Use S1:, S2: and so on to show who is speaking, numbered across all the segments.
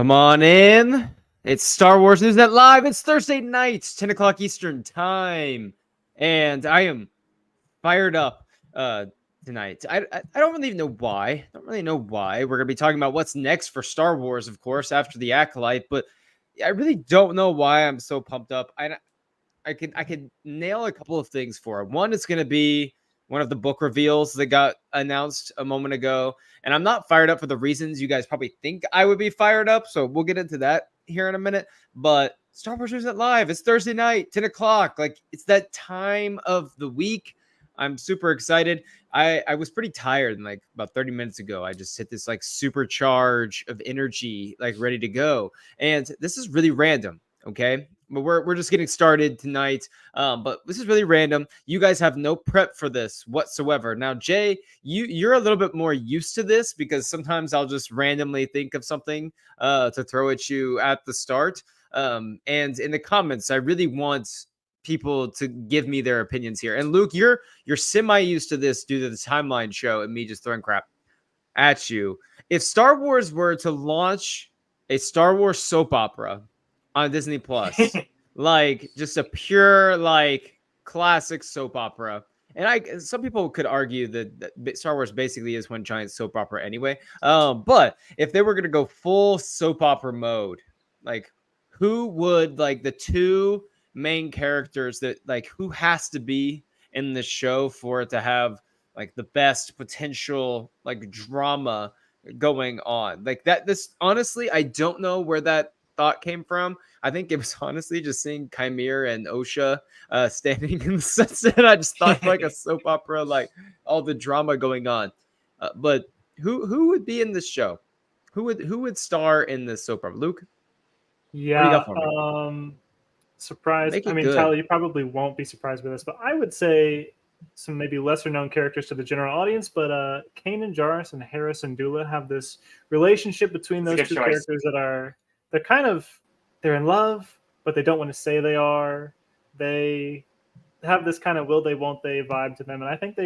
S1: Come on in. It's Star Wars News Net Live. It's Thursday night, 10 o'clock Eastern Time. And I am fired up tonight. I don't really know why. I don't really know why. We're going to be talking about what's next for Star Wars, of course, after the Acolyte. But I really don't know why I'm so pumped up. I could nail a couple of things for it. One is going to be one of the book reveals that got announced a moment ago. And I'm not fired up for the reasons you guys probably think I would be fired up. So we'll get into that here in a minute. But Star Wars News Net Live, it's Thursday night, 10 o'clock. Like, it's that time of the week. I'm super excited. I was pretty tired, and like about 30 minutes ago, I just hit this like supercharge of energy, like ready to go. And this is really random, okay? But we're just getting started tonight. But this is really random. You guys have no prep for this whatsoever. Now, Jay, you're a little bit more used to this because sometimes I'll just randomly think of something to throw at you at the start. And in the comments, I really want people to give me their opinions here. And Luke, you're semi used to this due to the timeline show and me just throwing crap at you. If Star Wars were to launch a Star Wars soap opera on Disney Plus, like just a pure like classic soap opera. And some people could argue that Star Wars basically is one giant soap opera anyway. But if they were gonna go full soap opera mode, like who would like the two main characters that like who has to be in the show for it to have like the best potential like drama going on? Like that this honestly, I don't know where that thought came from. I think it was honestly just seeing Chimera and Osha standing in the sunset. I just thought like a soap opera, like all the drama going on. But who would be in this show? Who would star in this soap opera? Luke, what do you
S2: Yeah,
S1: got for me?
S2: surprised.
S1: Make
S2: I
S1: it
S2: mean,
S1: good.
S2: Tyler, you probably won't be surprised by this, but I would say some maybe lesser known characters to the general audience. But Kanan Jarrus and Hera Syndulla have this relationship between
S3: It's a
S2: those
S3: good
S2: two
S3: choice.
S2: characters they're in love, but they don't want to say they are. They have this kind of will they won't they vibe to them, and I think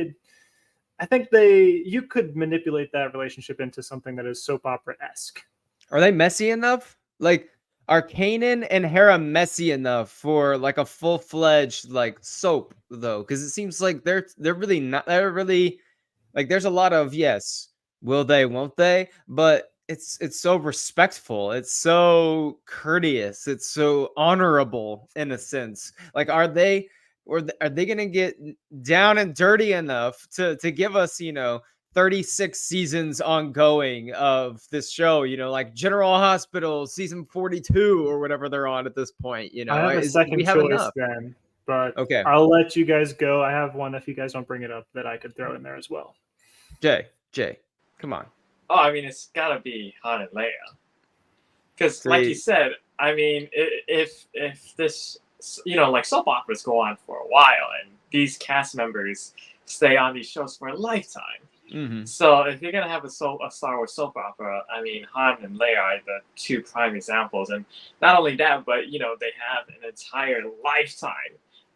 S2: you could manipulate that relationship into something that is soap opera esque.
S1: Are they messy enough? Like, are Kanan and Hera messy enough for like a full-fledged like soap though? Because it seems like they're really not. They're really like there's a lot of yes, will they, won't they? But it's so respectful. It's so courteous. It's so honorable in a sense. Like, are they are they gonna get down and dirty enough to give us 36 seasons ongoing of this show, like General Hospital season 42 or whatever they're on at this point,
S2: I have a
S1: we
S2: second
S1: have
S2: choice
S1: enough.
S2: then, but
S1: Okay.
S2: I'll let you guys go. I have one if you guys don't bring it up that I could throw in there as well.
S1: Jay, come on.
S3: Oh, I mean, it's gotta be Han and Leia. Because, like you said, I mean, if this, like soap operas go on for a while, and these cast members stay on these shows for a lifetime.
S1: Mm-hmm.
S3: So if you're gonna have a Star Wars soap opera, I mean, Han and Leia are the two prime examples, and not only that, but they have an entire lifetime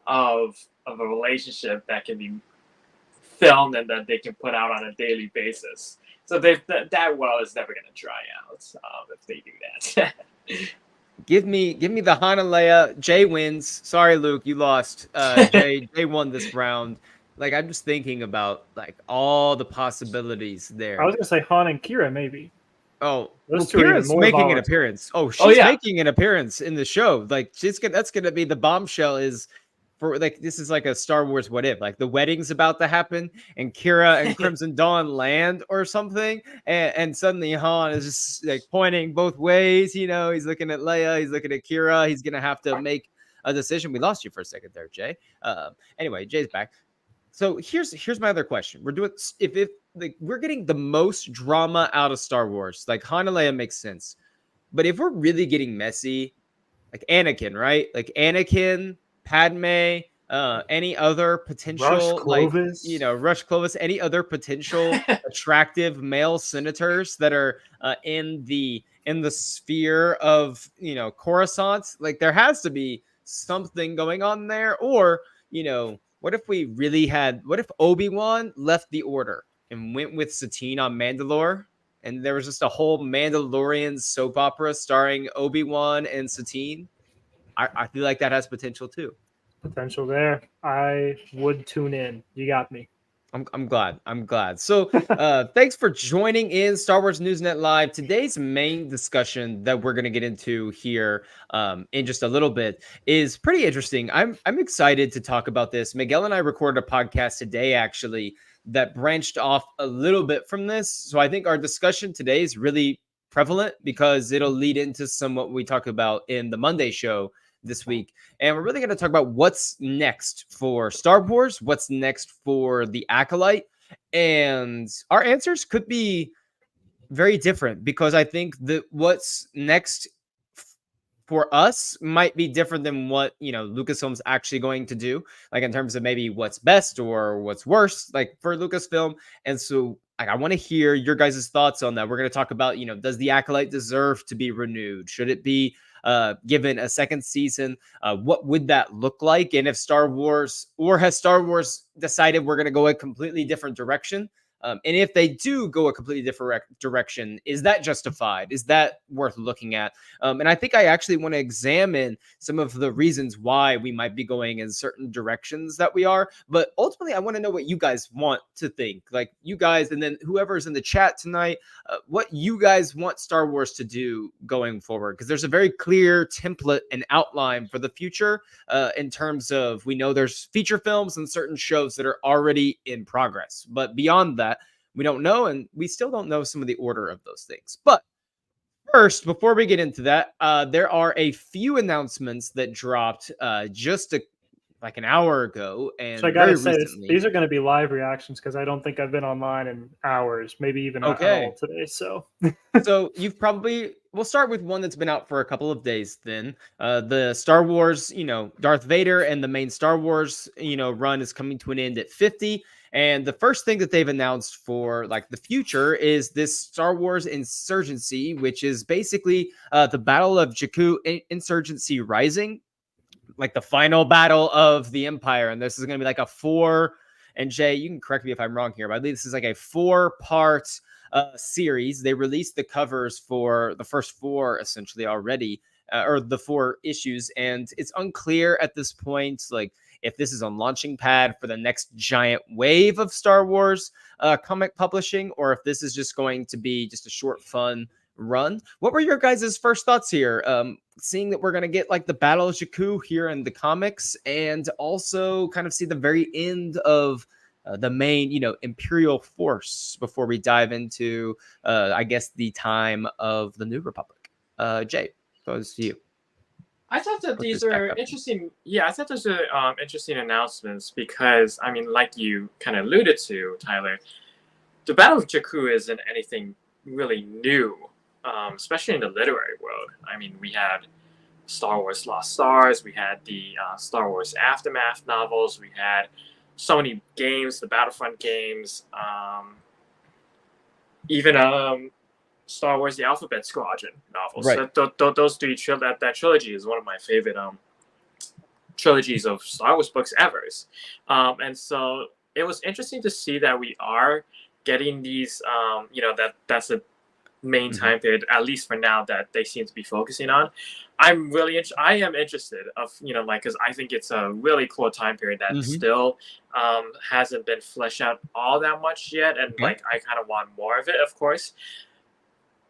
S3: of a relationship that can be filmed and that they can put out on a daily basis. So that well is never going to dry out if they do that.
S1: Give me the Han and Leia. Jay wins. Sorry, Luke, you lost. Jay won this round. Like, I'm just thinking about like all the possibilities there.
S2: I was gonna say Han and Kira maybe.
S1: Oh,
S2: those two
S1: Kira's making an appearance. Oh, she's making an appearance in the show. Like, that's gonna be the bombshell. Is for like this is like a Star Wars what if, like the wedding's about to happen and Kira and Crimson Dawn land or something, and suddenly Han is just like pointing both ways. He's looking at Leia, he's looking at Kira. He's gonna have to make a decision. We lost you for a second there, Jay. Anyway, Jay's back. So here's my other question. We're doing if like we're getting the most drama out of Star Wars, like Han and Leia makes sense, but if we're really getting messy, like Anakin, right? Like Anakin, Padme, any other potential Rush Clovis, any other potential attractive male senators that are in the sphere of Coruscant, like there has to be something going on there. Or what if Obi-Wan left the Order and went with Satine on Mandalore? and there was just a whole Mandalorian soap opera starring Obi-Wan and Satine, I feel like that has potential too.
S2: Potential there. I would tune in. You got me.
S1: I'm glad. I'm glad. So, thanks for joining in Star Wars Newsnet Live. Today's main discussion that we're going to get into here in just a little bit is pretty interesting. I'm excited to talk about this. Miguel and I recorded a podcast today, actually, that branched off a little bit from this. So I think our discussion today is really prevalent because it'll lead into some what we talk about in the Monday show this week. And we're really going to talk about what's next for Star Wars, what's next for the Acolyte. And our answers could be very different because I think that what's next for us might be different than what, Lucasfilm's actually going to do, like in terms of maybe what's best or what's worse, like for Lucasfilm. And so I want to hear your guys' thoughts on that. We're going to talk about, does the Acolyte deserve to be renewed? Should it be given a second season? What would that look like? And if Star Wars, or has Star Wars decided we're going to go a completely different direction? And if they do go a completely different direction, is that justified? Is that worth looking at? And I think I actually want to examine some of the reasons why we might be going in certain directions that we are. But ultimately, I want to know what you guys want to think. Like you guys, and then whoever's in the chat tonight, what you guys want Star Wars to do going forward. Because there's a very clear template and outline for the future in terms of, we know there's feature films and certain shows that are already in progress. But beyond that, we don't know, and we still don't know some of the order of those things. But first, before we get into that, there are a few announcements that dropped just like an hour ago, and
S2: So I gotta
S1: very
S2: say,
S1: recently.
S2: these are going to be live reactions because I don't think I've been online in hours, maybe even at all today. So,
S1: So we'll start with one that's been out for a couple of days. Then the Star Wars, Darth Vader and the main Star Wars, run is coming to an end at 50. And the first thing that they've announced for like the future is this Star Wars Insurgency, which is basically the Battle of Jakku Insurgency Rising, like the final battle of the Empire. And this is going to be like a 4. And Jay, you can correct me if I'm wrong here, but I believe this is like a 4-part series. They released the covers for the first 4 essentially already, or the 4 issues. And it's unclear at this point, like, if this is a launching pad for the next giant wave of Star Wars comic publishing, or if this is just going to be just a short, fun run. What were your guys' first thoughts here? Seeing that we're going to get like the Battle of Jakku here in the comics, and also kind of see the very end of the main, Imperial force before we dive into, I guess, the time of the New Republic. Jay, goes to you.
S3: I thought that these are interesting. Yeah, I thought those are interesting announcements because, I mean, like you kind of alluded to, Tyler, the Battle of Jakku isn't anything really new, especially in the literary world. I mean, we had Star Wars Lost Stars, we had the Star Wars Aftermath novels, we had so many games, the Battlefront games, even Star Wars: The Alphabet Squadron novels.
S1: Right.
S3: Those three that trilogy is one of my favorite trilogies of Star Wars books ever. And so it was interesting to see that we are getting these. That's a main time period, at least for now, that they seem to be focusing on. I am interested because I think it's a really cool time period that still hasn't been fleshed out all that much yet, and I kind of want more of it, of course.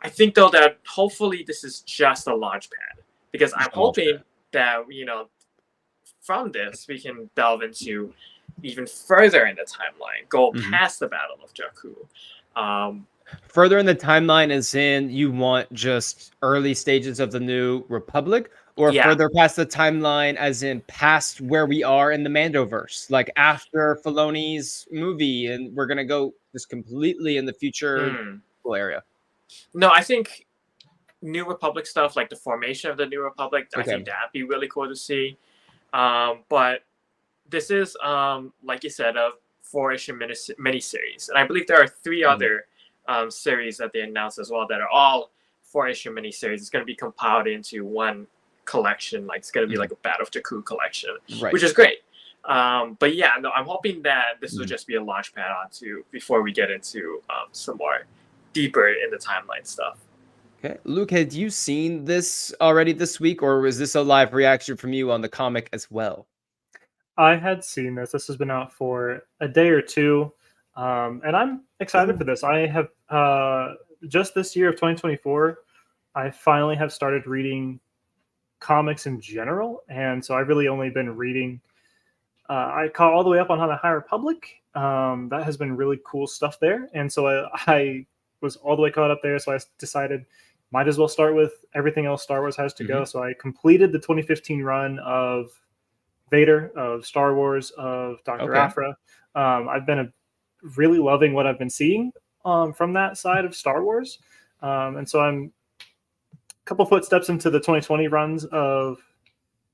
S3: I think though that hopefully this is just a launch pad, because I'm hoping that from this we can delve into even further in the timeline, go past the Battle of Jakku.
S1: Further in the timeline as in you want just early stages of the New Republic, or further past the timeline as in past where we are in the Mandoverse, like after Filoni's movie, and we're gonna go just completely in the future area.
S3: No, I think New Republic stuff, like the formation of the New Republic, I think that'd be really cool to see. But this is, like you said, a 4-issue miniseries. And I believe there are 3 other series that they announced as well that are all 4-issue miniseries. It's going to be compiled into one collection. Like it's going to be like a Battle of Jakku collection, which is great. But yeah, no, I'm hoping that this will just be a launch pad onto before we get into some more deeper in the timeline stuff.
S1: Okay, Luke, had you seen this already this week, or was this a live reaction from you on the comic as well?
S2: I had seen this. This has been out for a day or two, and I'm excited for this. I have just this year of 2024, I finally have started reading comics in general, and so I've really only been reading. I caught all the way up on the High Republic. That has been really cool stuff there, and so I was all the way caught up there. So I decided might as well start with everything else Star Wars has to go. So I completed the 2015 run of Vader, of Star Wars, of Dr. Aphra. I've been really loving what I've been seeing from that side of Star Wars, and so I'm a couple footsteps into the 2020 runs of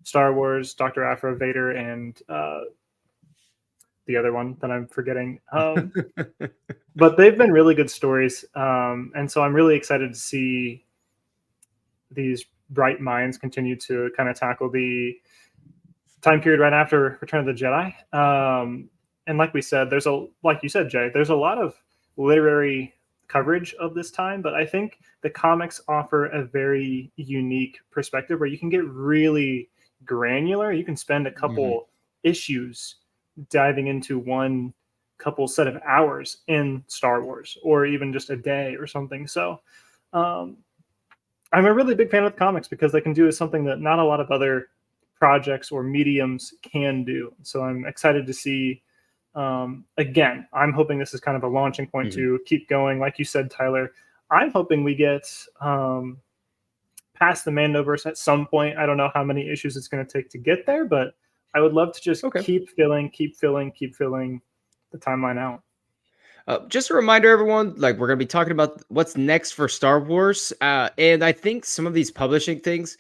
S2: Star Wars, Dr. Aphra, Vader, and the other one that I'm forgetting. But they've been really good stories, and so I'm really excited to see these bright minds continue to kind of tackle the time period right after Return of the Jedi. And like we said, like you said, Jay, there's a lot of literary coverage of this time, but I think the comics offer a very unique perspective where you can get really granular. You can spend a couple issues diving into one couple set of hours in Star Wars, or even just a day or something. So I'm a really big fan of the comics because they can do something that not a lot of other projects or mediums can do. So I'm excited to see. Again, I'm hoping this is kind of a launching point to keep going. Like you said, Tyler, I'm hoping we get past the Mandoverse at some point. I don't know how many issues it's going to take to get there, but I would love to just keep filling the timeline out.
S1: Just a reminder, everyone, like we're going to be talking about what's next for Star Wars. And I think some of these publishing things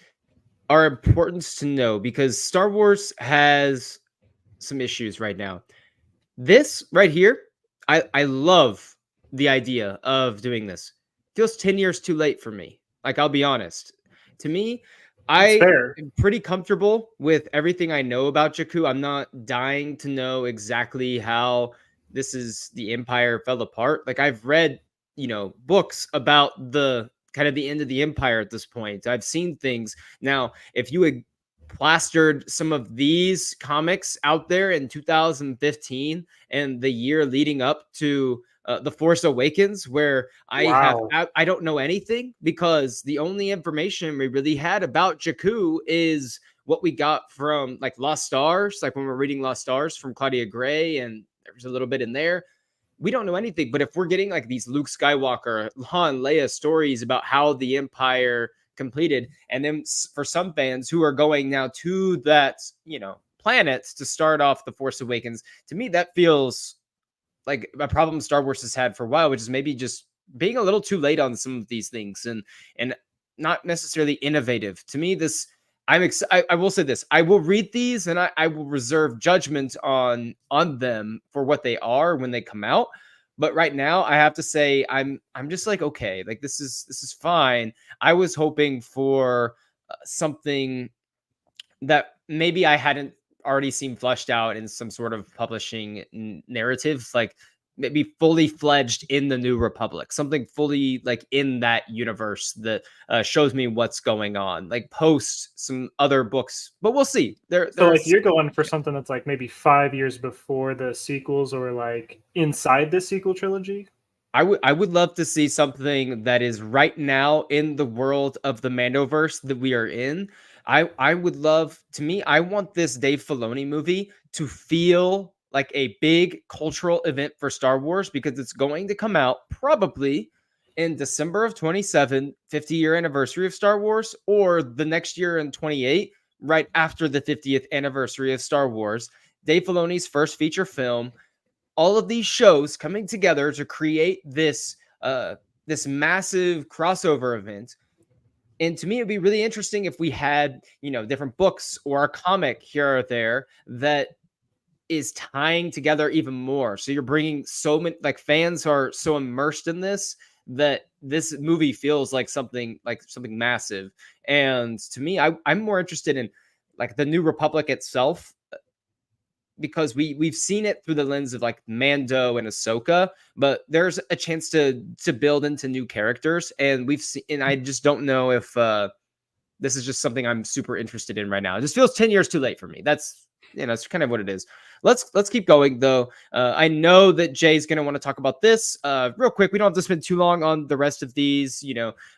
S1: are important to know because Star Wars has some issues right now. This right here, I love the idea of doing this. Feels 10 years too late for me. Like, I'll be honest. To me, I am pretty comfortable with everything I know about Jakku. I'm not dying to know exactly how the Empire fell apart. Like, I've read, books about the kind of the end of the Empire at this point. I've seen things. Now, if you had plastered some of these comics out there in 2015 and the year leading up to The Force Awakens, where I don't know anything because the only information we really had about Jakku is what we got from like Lost Stars, like when we're reading Lost Stars from Claudia Gray, and there's a little bit in there. We don't know anything, but if we're getting like these Luke Skywalker, Han, Leia stories about how the Empire completed, and then for some fans who are going now to that planets to start off The Force Awakens, to me that feels like a problem Star Wars has had for a while, which is maybe just being a little too late on some of these things and not necessarily innovative. To me, I will say this: I will read these and I will reserve judgment on them for what they are when they come out. But right now, I have to say I'm just like, okay, like this is fine. I was hoping for something that maybe I hadn't already seen fleshed out in some sort of publishing narrative, like maybe fully fledged in the New Republic, something fully like in that universe that shows me what's going on, like post some other books. But we'll see.
S2: So like you're going for something that's like maybe 5 years before the sequels, or like inside the sequel trilogy.
S1: I would love to see something that is right now in the world of the Mandoverse that we are in. I would love, to me, I want this Dave Filoni movie to feel like a big cultural event for Star Wars because it's going to come out probably in December of 27, 50-year anniversary of Star Wars, or the next year in 28, right after the 50th anniversary of Star Wars. Dave Filoni's first feature film. All of these shows coming together to create this this massive crossover event. And to me, it'd be really interesting if we had, different books or a comic here or there that is tying together even more. So you're bringing so many, like fans are so immersed in this that this movie feels like something massive. And to me, I'm more interested in like the New Republic itself. because we've seen it through the lens of like Mando and Ahsoka, but there's a chance to build into new characters, and we've seen, and I just don't know if this is just something I'm super interested in right now. It just feels 10 years too late for me. That's that's kind of what it is. Let's keep going though. I know that Jay's gonna want to talk about this real quick. We don't have to spend too long on the rest of these,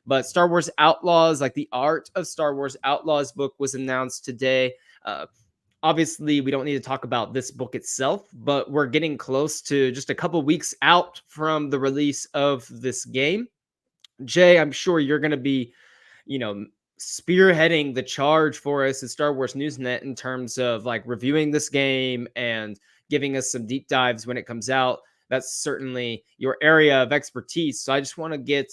S1: but Star Wars Outlaws, like the Art of Star Wars Outlaws book, was announced today. Obviously, we don't need to talk about this book itself, but we're getting close to just a couple weeks out from the release of this game. Jay, I'm sure you're going to be, spearheading the charge for us at Star Wars Newsnet in terms of like reviewing this game and giving us some deep dives when it comes out. That's certainly your area of expertise. So I just want to get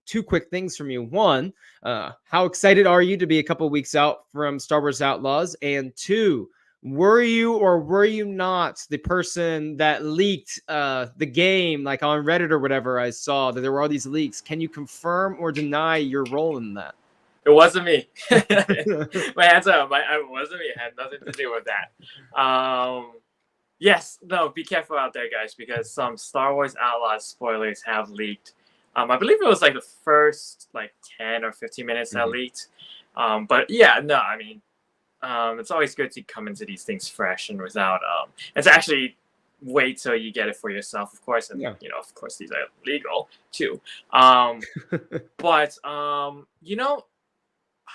S1: two quick things from you. One, how excited are you to be a couple weeks out from Star Wars Outlaws? And two, were you or were you not the person that leaked the game, like on Reddit or whatever? I saw that there were all these leaks. Can you confirm or deny your role in that?
S3: It wasn't me. My hands up. It wasn't me. It had nothing to do with that. Yes, no, be careful out there, guys, because some Star Wars Outlaws spoilers have leaked. I believe it was like the first 10 or 15 minutes that leaked. But yeah, no, I mean, it's always good to come into these things fresh and without it's actually wait till you get it for yourself, of course, and of course these are legal too. But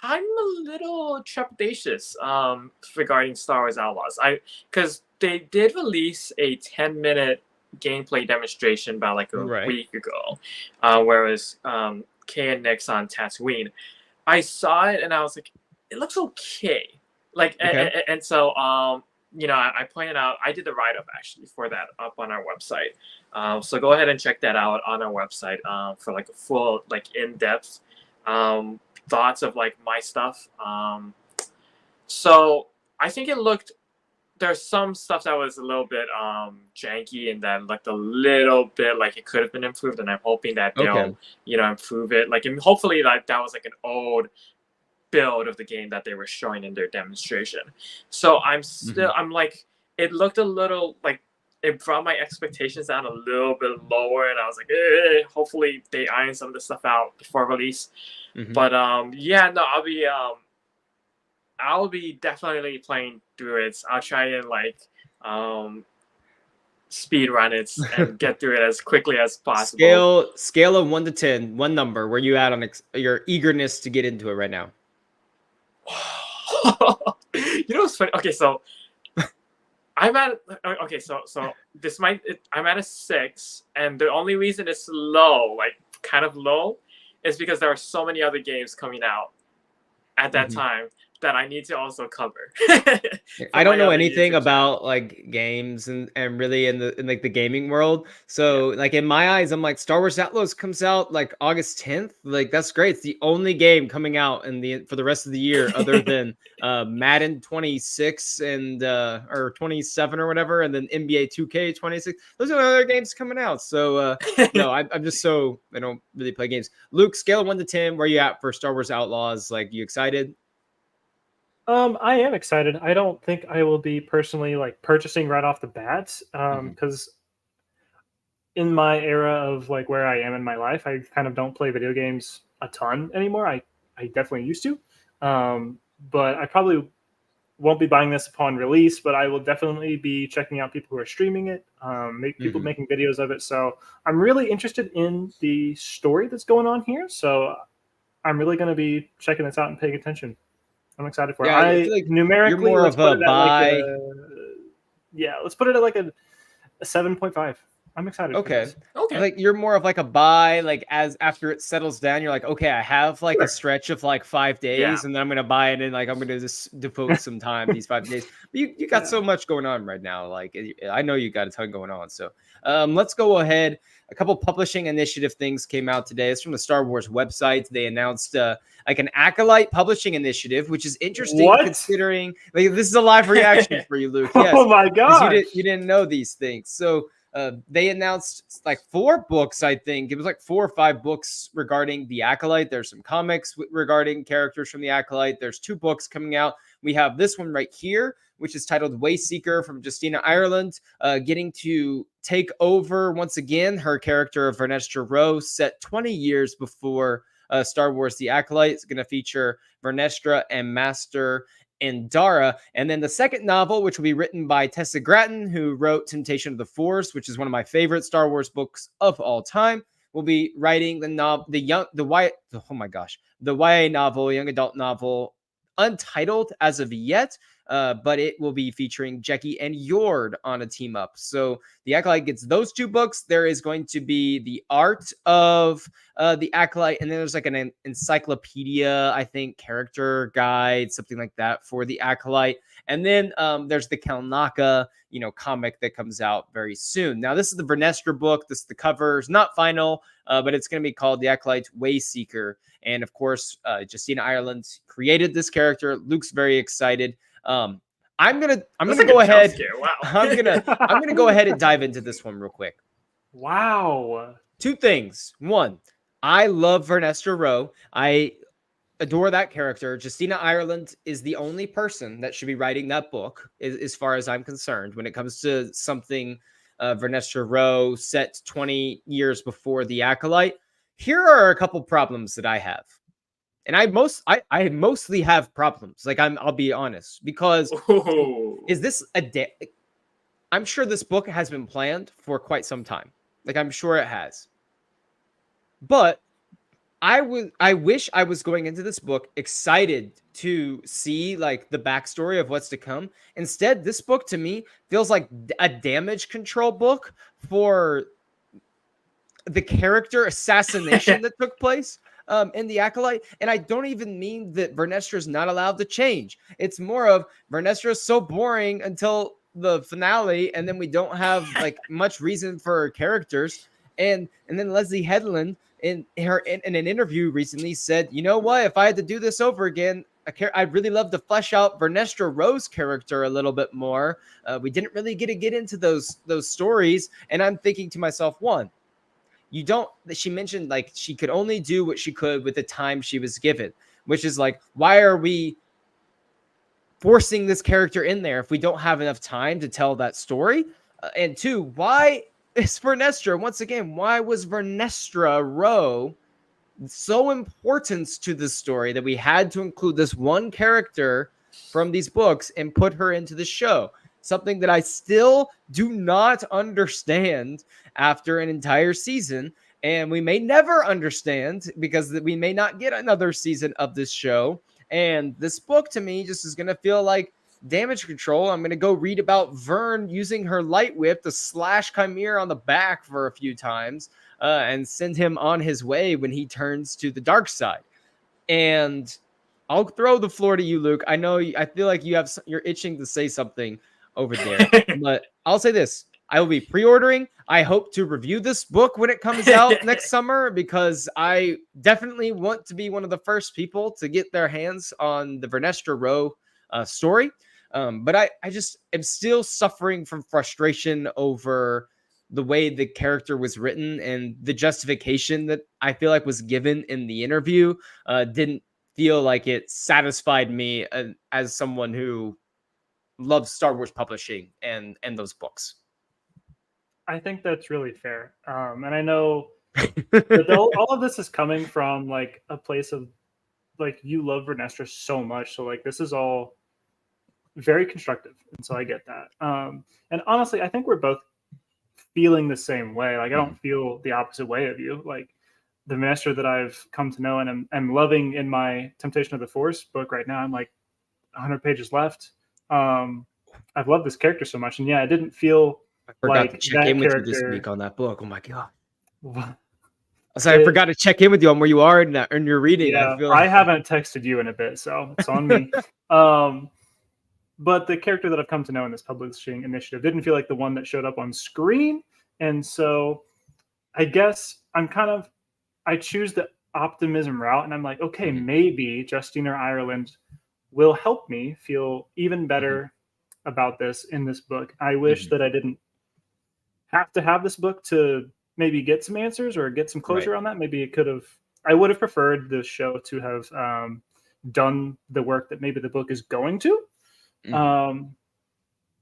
S3: I'm a little trepidatious regarding Star Wars Outlaws. Because they did release a 10-minute gameplay demonstration about a week ago, where it was Kay and Nick's on Tatooine. I saw it and I was like, it looks okay. And so I pointed out, I did the write-up actually for that up on our website. So go ahead and check that out on our website for a full in-depth thoughts of my stuff. So I think there's some stuff that was a little bit janky and that looked a little bit like it could have been improved, and I'm hoping that they'll improve it. And hopefully that was an old build of the game that they were showing in their demonstration. So I'm still it looked a little it brought my expectations down a little bit lower, and I was hopefully they iron some of the stuff out before release. But I'll be definitely playing through it. I'll try and speed run it and get through it as quickly as possible.
S1: Scale of 1 to 10, one number. Where you at on your eagerness to get into it right now?
S3: What's funny? Okay, so I'm at I'm at a 6, and the only reason it's low, kind of low, is because there are so many other games coming out at that time that I need to also cover.
S1: I don't know anything about games and really in the gaming world. So in my eyes, I'm Star Wars Outlaws comes out August 10th. That's great. It's the only game coming out for the rest of the year other than Madden 26 and or 27 or whatever, and then NBA 2K 26. Those are the other games coming out. So no, I'm just I don't really play games. Luke, scale of 1 to 10, where you at for Star Wars Outlaws? You excited?
S2: I am excited. I don't think I will be personally purchasing right off the bat, because in my era of where I am in my life, I kind of don't play video games a ton anymore. I definitely used to, but I probably won't be buying this upon release. But I will definitely be checking out people who are streaming it, people making videos of it. So I'm really interested in the story that's going on here. So I'm really going to be checking this out and paying attention. I'm excited for it. I feel numerically,
S1: you're more of a buy.
S2: Let's put it at a 7.5. I'm excited.
S1: Okay. You're more of a buy. As after it settles down, you're okay, I have a stretch of 5 days, and then I'm gonna buy it, and I'm gonna just devote some time these 5 days. But you got so much going on right now. I know you got a ton going on. So let's go ahead. A couple publishing initiative things came out today. It's from the Star Wars website. They announced an Acolyte publishing initiative, which is interesting considering this is a live reaction for you, Luke. Yes.
S2: Oh my god!
S1: You didn't know these things. So They announced like 4 books, I think. It was like 4 or 5 books regarding the Acolyte. There's some comics regarding characters from the Acolyte. There's 2 books coming out. We have this one right here, which is titled Wayseeker from Justina Ireland, getting to take over once again her character of Vernestra Rose, set 20 years before Star Wars The Acolyte. Is going to feature Vernestra and Master Indara. And then the second novel, which will be written by Tessa Gratton, who wrote Temptation of the Force, which is one of my favorite Star Wars books of all time, will be writing the YA novel, young adult novel, Untitled as of yet, but it will be featuring Jecki and Yord on a team up. So the Acolyte gets those 2 books. There is going to be the art of the Acolyte, and then there's like an encyclopedia, I think, character guide, something like that for the Acolyte. And then there's the Kalnaka, comic that comes out very soon. Now, this is the Vernestra book. The cover is not final, but it's going to be called The Acolyte Wayseeker. And of course, Justina Ireland created this character. Luke's very excited. I'm gonna go ahead.
S3: Wow.
S1: I'm gonna go ahead and dive into this one real quick.
S2: Wow.
S1: 2 things. 1, I love Vernestra Rowe. I adore that character. Justina Ireland is the only person that should be writing that book, as far as I'm concerned, when it comes to something Vernestra Rowe set 20 years before the Acolyte. Here are a couple problems that I have. And I mostly have problems. Like I'll be honest, because is this I'm sure this book has been planned for quite some time. Like I'm sure it has. But I wish I was going into this book excited to see like the backstory of what's to come. Instead, this book to me feels like a damage control book for the character assassination that took place in the Acolyte. And I don't even mean that Vernestra is not allowed to change. It's more of Vernestra is so boring until the finale, and then we don't have like much reason for her characters. And then Leslie Headland in an interview recently said, you know what, if I had to do this over again, I'd really love to flesh out Vernestra Rowe's character a little bit more. We didn't really get into those stories. And I'm thinking to myself, she mentioned like she could only do what she could with the time she was given, which is like, why are we forcing this character in there if we don't have enough time to tell that story? And 2, why is Vernestra, once again, why was Vernestra Rowe so important to this story that we had to include this one character from these books and put her into the show? Something that I still do not understand after an entire season. And we may never understand because we may not get another season of this show. And this book to me just is going to feel like damage control. I'm going to go read about Vern using her light whip to slash Chimera on the back for a few times and send him on his way when he turns to the dark side. And I'll throw the floor to you, Luke. I feel like you're itching to say something over there, but I'll say this. I will be pre-ordering. I hope to review this book when it comes out next summer, because I definitely want to be one of the first people to get their hands on the Vernestra Rowe story. But I just am still suffering from frustration over the way the character was written, and the justification that I feel like was given in the interview didn't feel like it satisfied me as someone who loves Star Wars publishing and those books.
S2: I think that's really fair. And I know that all of this is coming from like a place of like, you love Vernestra so much. So like, this is all very constructive. And so I get that. And honestly, I think we're both feeling the same way. Like, I don't feel the opposite way of you. Like, the Vernestra that I've come to know and I'm loving in my Temptation of the Force book right now, I'm like 100 pages left. I've loved this character so much. And yeah, I didn't feel
S1: I forgot to check in with you this week on that book. Oh my God. I forgot to check in with you on where you are in your reading.
S2: Yeah, I haven't texted you in a bit, so it's on me. But the character that I've come to know in this publishing initiative didn't feel like the one that showed up on screen. And so I guess I choose the optimism route, and I'm like, okay, maybe Justina Ireland will help me feel even better about this in this book. I wish that I didn't have to have this book to maybe get some answers or get some closure
S1: Right.
S2: on that. Maybe it could have. I would have preferred the show to have done the work that maybe the book is going to.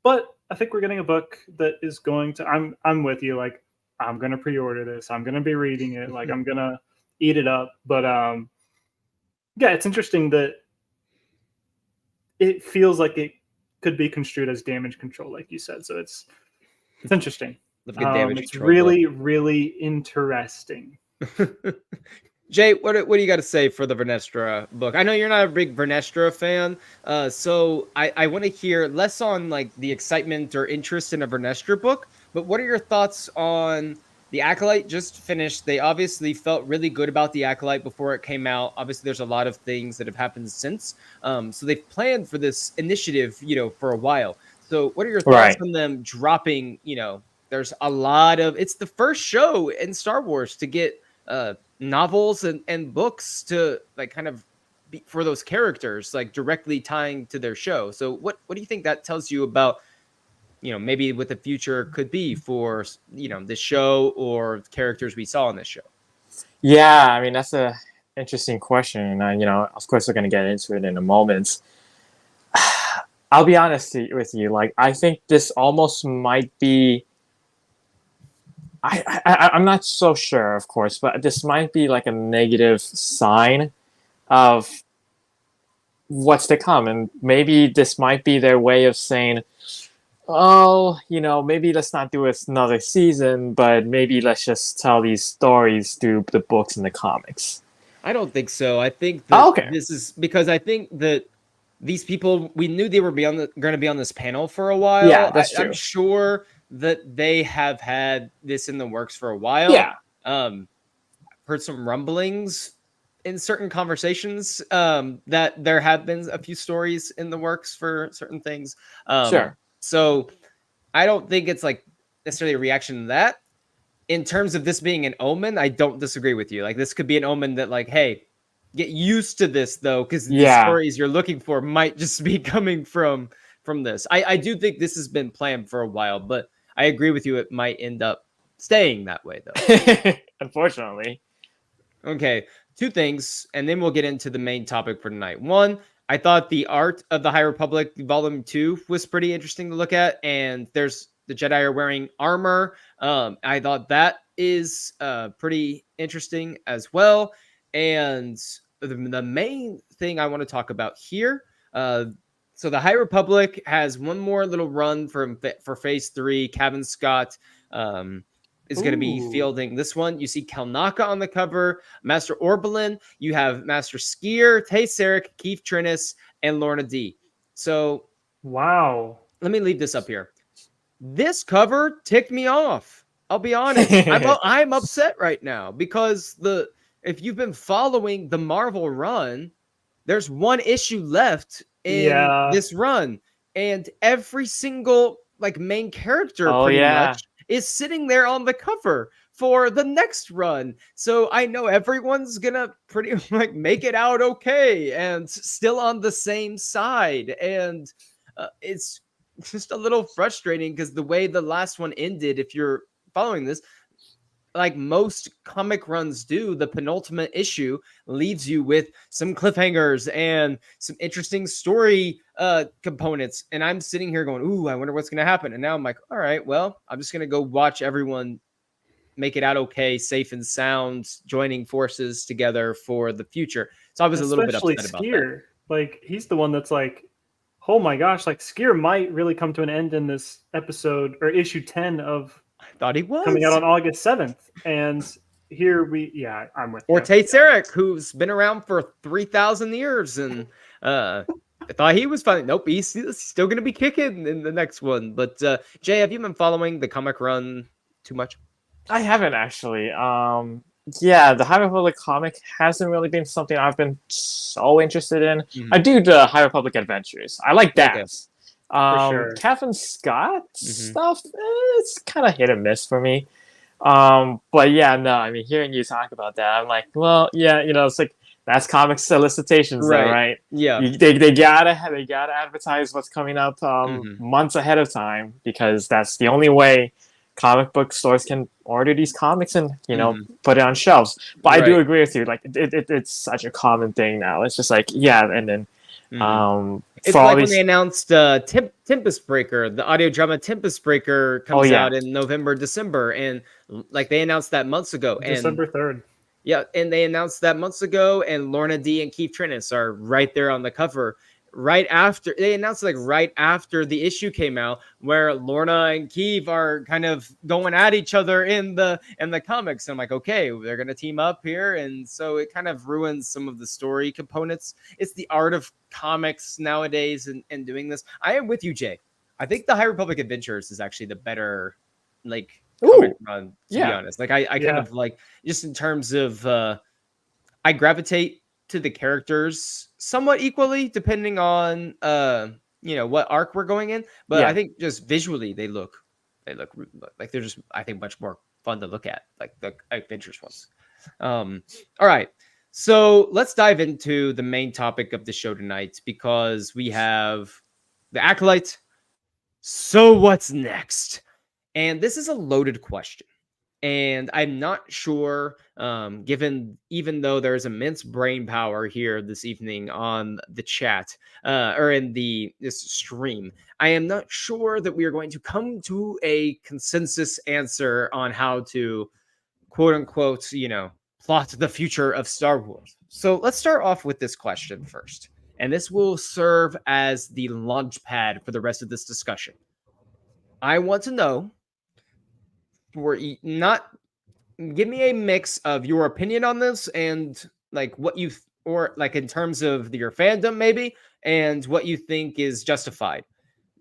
S2: But I think we're getting a book that is going to. I'm with you. Like, I'm gonna pre-order this. I'm gonna be reading it. Like, I'm gonna eat it up. But yeah, it's interesting that it feels like it could be construed as damage control, like you said. So it's interesting.
S1: Love a good damage
S2: It's
S1: control
S2: really, really interesting.
S1: book. Jay, what do you got to say for the Vernestra book? I know you're not a big Vernestra fan, so I want to hear less on like the excitement or interest in a Vernestra book, but what are your thoughts on the Acolyte just finished? They obviously felt really good about the Acolyte before it came out. Obviously, there's a lot of things that have happened since, so they've planned for this initiative, for a while. So what are your thoughts on them dropping? There's a lot of. It's the first show in Star Wars to get novels and books to like kind of be for those characters, like directly tying to their show. So what do you think that tells you about, maybe what the future could be for, the show or characters we saw in this show?
S4: Yeah, I mean, that's a interesting question. And, of course, we're going to get into it in a moment. I'll be honest with you. Like, I think this almost might be, I'm not so sure, of course, but this might be like a negative sign of what's to come. And maybe this might be their way of saying, oh, maybe let's not do another season, but maybe let's just tell these stories through the books and the comics.
S1: I don't think so. I think that
S4: okay.
S1: This is because I think that these people, we knew they were going to be on this panel for a while.
S4: Yeah, that's true.
S1: I'm sure that they have had this in the works for a while.
S4: Yeah.
S1: Heard some rumblings in certain conversations that there have been a few stories in the works for certain things.
S4: Sure.
S1: So I don't think it's like necessarily a reaction to that. In terms of this being an omen, I don't disagree with you. Like, this could be an omen that, like, hey, get used to this though, because the stories you're looking for might just be coming from this. I do think this has been planned for a while, but I agree with you. It might end up staying that way though.
S4: Unfortunately.
S1: Okay, two things, and then we'll get into the main topic for tonight. One, I thought the art of the High Republic Volume 2 was pretty interesting to look at, and there's the Jedi are wearing armor. I thought that is pretty interesting as well. And the main thing I want to talk about here, so the High Republic has one more little run for Phase 3. Kevin Scott is going to be fielding this one. You see Kelnaka on the cover, Master Orbelin. You have Master Skier, Tay Sarek, Keith Trinis, and Lorna D. So,
S2: wow.
S1: Let me leave this up here. This cover ticked me off. I'll be honest. I'm upset right now because if you've been following the Marvel run, there's one issue left in this run, and every single main character pretty much is sitting there on the cover for the next run. So I know everyone's gonna pretty make it out okay and still on the same side, and it's just a little frustrating because the way the last one ended, if you're following this, like most comic runs do, the penultimate issue leaves you with some cliffhangers and some interesting story components. And I'm sitting here going, ooh, I wonder what's going to happen. And now I'm like, all right, well, I'm just going to go watch everyone make it out okay, safe and sound, joining forces together for the future. So I was a little bit upset about that.
S2: Like, he's the one that's like, oh my gosh, like Skier might really come to an end in this episode or issue 10 of
S1: thought he was
S2: coming out on August 7th. And here I'm with
S1: or Tate Sarek, who's been around for 3,000 years, and I thought he was fine. Nope, he's still going to be kicking in the next one. But Jay, have you been following the comic run too much?
S4: I haven't actually. The High Republic comic hasn't really been something I've been so interested in. Mm-hmm. I do the High Republic Adventures. I like that. Okay. For sure. Kevin Scott stuff, it's kind of hit and miss for me. But yeah, no, I mean, hearing you talk about that, I'm like, well, yeah, it's like that's comic solicitations, right?
S1: Yeah,
S4: they gotta advertise what's coming up months ahead of time, because that's the only way comic book stores can order these comics and put it on shelves. But I do agree with you. Like it's such a common thing now. It's just like and then
S1: it's like when they announced Tempest Breaker, the audio drama Tempest Breaker comes out in November, December, and like they announced that months ago.
S2: December 3rd.
S1: Yeah, and they announced that months ago, and Lorna D and Keith Trennis are right there on the cover. Right after they announced, like right after the issue came out, where Lorna and Keith are kind of going at each other in the comics. And I'm like, okay, they're gonna team up here, and so it kind of ruins some of the story components. It's the art of comics nowadays, and doing this. I am with you, Jay. I think the High Republic Adventures is actually the better, like, comic run, to be honest. Like, I kind of like, just in terms of, I gravitate to the characters somewhat equally, depending on what arc we're going in. But I think just visually they look like they're just, I think, much more fun to look at, like the Adventures ones. All right, so let's dive into the main topic of the show tonight, because we have the Acolyte. So what's next? And this is a loaded question. And I'm not sure, even though there's immense brain power here this evening on the chat, or in this stream, I am not sure that we are going to come to a consensus answer on how to, quote unquote, plot the future of Star Wars. So let's start off with this question first. And this will serve as the launch pad for the rest of this discussion. I want to know, give me a mix of your opinion on this, and like what you or like in terms of your fandom maybe, and what you think is justified.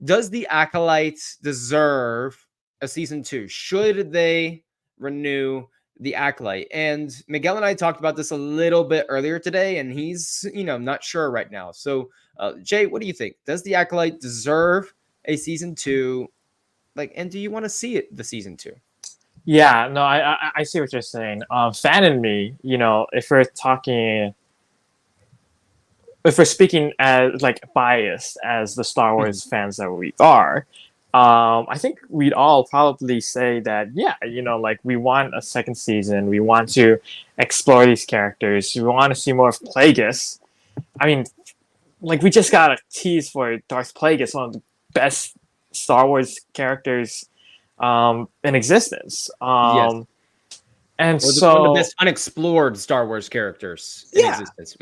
S1: Does the Acolyte deserve a season 2? Should they renew the Acolyte? And Miguel and I talked about this a little bit earlier today, and he's not sure right now. So Jay, what do you think? Does the Acolyte deserve a season 2? Like, and do you want to see it the season 2?
S4: Yeah, no, I see what you're saying. Fan in me, if we're speaking as like biased as the Star Wars fans that we are, I think we'd all probably say that, like we want a second season. We want to explore these characters. We want to see more of Plagueis. I mean, like we just got a tease for Darth Plagueis, one of the best Star Wars characters in existence. And
S1: one of the best unexplored Star Wars characters in existence.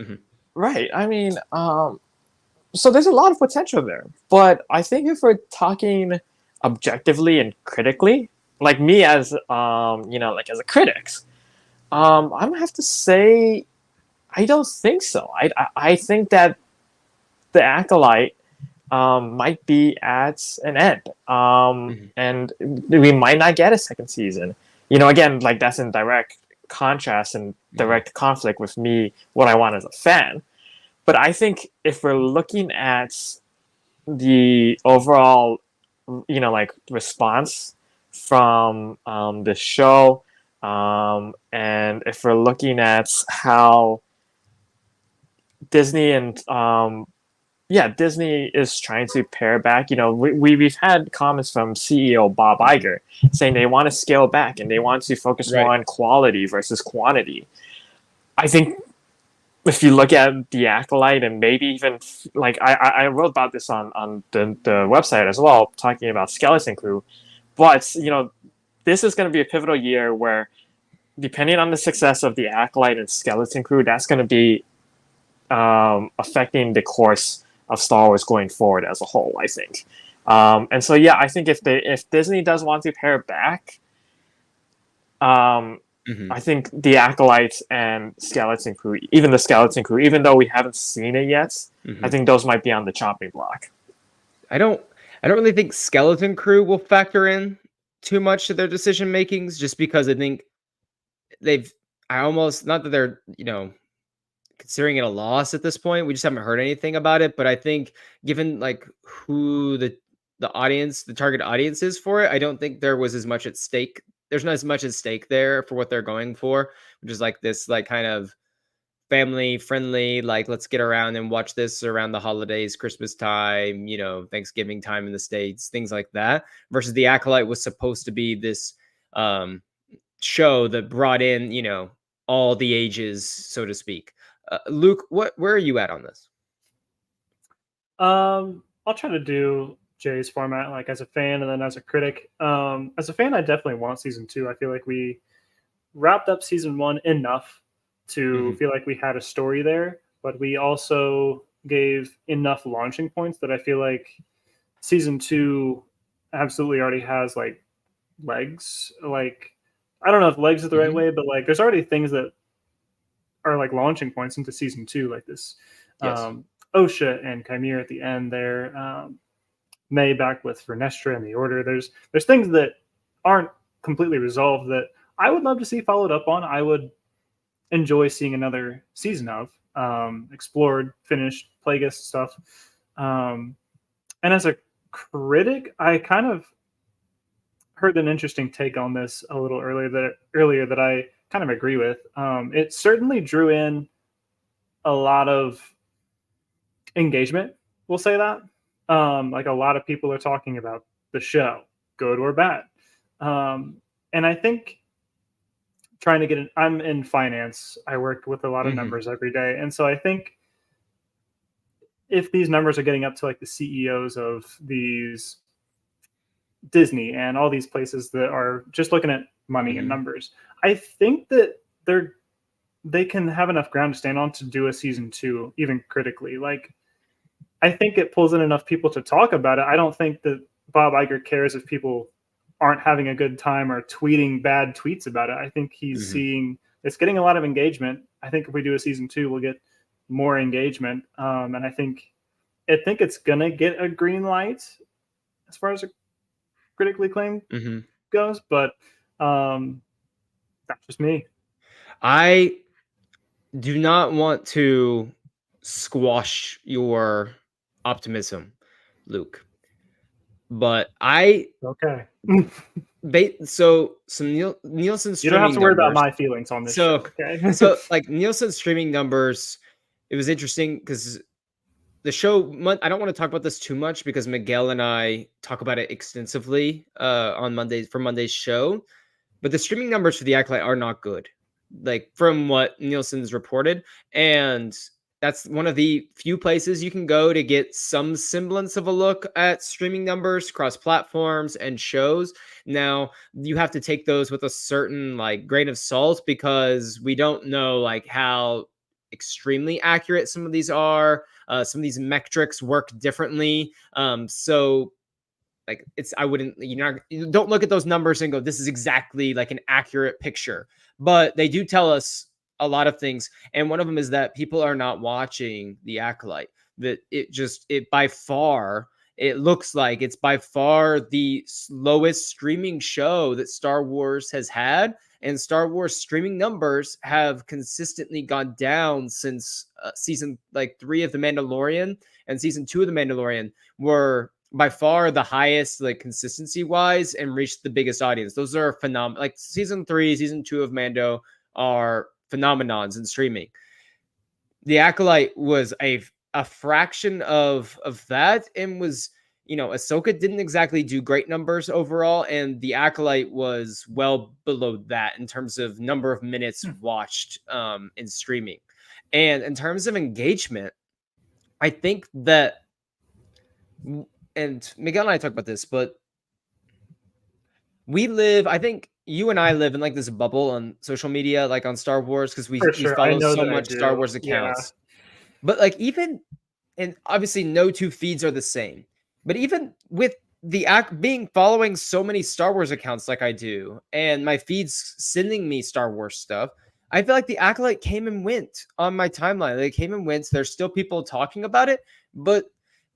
S4: Right. I mean, so there's a lot of potential there. But I think if we're talking objectively and critically, like me as like as a critic, I'm gonna have to say I don't think so. I think that the Acolyte might be at an end, and we might not get a second season. Again, like that's in direct contrast and direct conflict with me, what I want as a fan. But I think if we're looking at the overall, like response from the show, and if we're looking at how Disney and Disney is trying to pare back. We've had comments from CEO Bob Iger saying they want to scale back and they want to focus more on quality versus quantity. I think if you look at the Acolyte, and maybe even like I wrote about this on the website as well, talking about Skeleton Crew, but this is going to be a pivotal year where, depending on the success of the Acolyte and Skeleton Crew, that's going to be affecting the course of Star Wars going forward as a whole, I think. And so, I think if Disney does want to pare back, I think the Acolyte and Skeleton Crew, even the Skeleton Crew, even though we haven't seen it yet, I think those might be on the chopping block.
S1: I don't really think Skeleton Crew will factor in too much to their decision makings, just because I think not that they're, considering it a loss at this point. We just haven't heard anything about it. But I think given like who the target audience is for it, I don't think there was as much at stake. There's not as much at stake there for what they're going for, which is like this like kind of family friendly, like let's get around and watch this around the holidays, Christmas time, Thanksgiving time in the States, things like that. Versus the Acolyte was supposed to be this show that brought in, all the ages, so to speak. Luke, where are you at on this?
S2: I'll try to do Jay's format, like as a fan and then as a critic. As a fan, I definitely want season 2. I feel like we wrapped up season 1 enough to feel like we had a story there, but we also gave enough launching points that I feel like season 2 absolutely already has like legs. Like, I don't know if legs is the right way, but like there's already things that are like launching points into season 2, like this.
S1: Yes.
S2: OSHA and Chimera at the end there. May back with Vernestra and the Order. There's things that aren't completely resolved that I would love to see followed up on. I would enjoy seeing another season of explored, finished, Plagueis stuff. And as a critic, I kind of heard an interesting take on this a little earlier that I kind of agree with. It certainly drew in a lot of engagement, we'll say that. Like a lot of people are talking about the show, good or bad. And I think trying to get I'm in finance. I work with a lot of numbers every day. And so I think if these numbers are getting up to like the CEOs of these Disney and all these places that are just looking at money and numbers, I think that they can have enough ground to stand on to do a season 2, even critically. Like, I think it pulls in enough people to talk about it. I don't think that Bob Iger cares if people aren't having a good time or tweeting bad tweets about it. I think he's seeing it's getting a lot of engagement. I think if we do a season 2, we'll get more engagement. And I think it's gonna get a green light as far as a critically acclaimed goes. But that's just me.
S1: I do not want to squash your optimism, Luke, but
S2: okay.
S1: So Nielsen's
S2: you don't have to worry about
S1: numbers,
S2: my feelings on this show, okay?
S1: So like Nielsen's streaming numbers, it was interesting because the show, I don't want to talk about this too much because Miguel and I talk about it extensively on Mondays for Monday's show, but the streaming numbers for the Acolyte are not good, like from what Nielsen's reported. And that's one of the few places you can go to get some semblance of a look at streaming numbers across platforms and shows. Now, you have to take those with a certain like grain of salt because we don't know like how extremely accurate some of these are. Some of these metrics work differently. So like you don't look at those numbers and go, this is exactly like an accurate picture, but they do tell us a lot of things. And one of them is that people are not watching the Acolyte, that it looks like it's by far the slowest streaming show that Star Wars has had. And Star Wars streaming numbers have consistently gone down since season 3 of The Mandalorian and season 2 of The Mandalorian were by far the highest, like consistency wise, and reached the biggest audience. Those are phenomenal. Like season 3, season 2 of Mando are phenomenons in streaming. The Acolyte was a fraction of that, and was, Ahsoka didn't exactly do great numbers overall, and the Acolyte was well below that in terms of number of minutes watched in streaming. And in terms of engagement, I think that, and Miguel and I talk about this, but I think you and I live in like this bubble on social media, like on Star Wars, because we follow so much Star Wars accounts. Yeah. But like and obviously no two feeds are the same. But even with the following so many Star Wars accounts like I do, and my feeds sending me Star Wars stuff, I feel like the Acolyte came and went on my timeline. They came and went. There's still people talking about it, but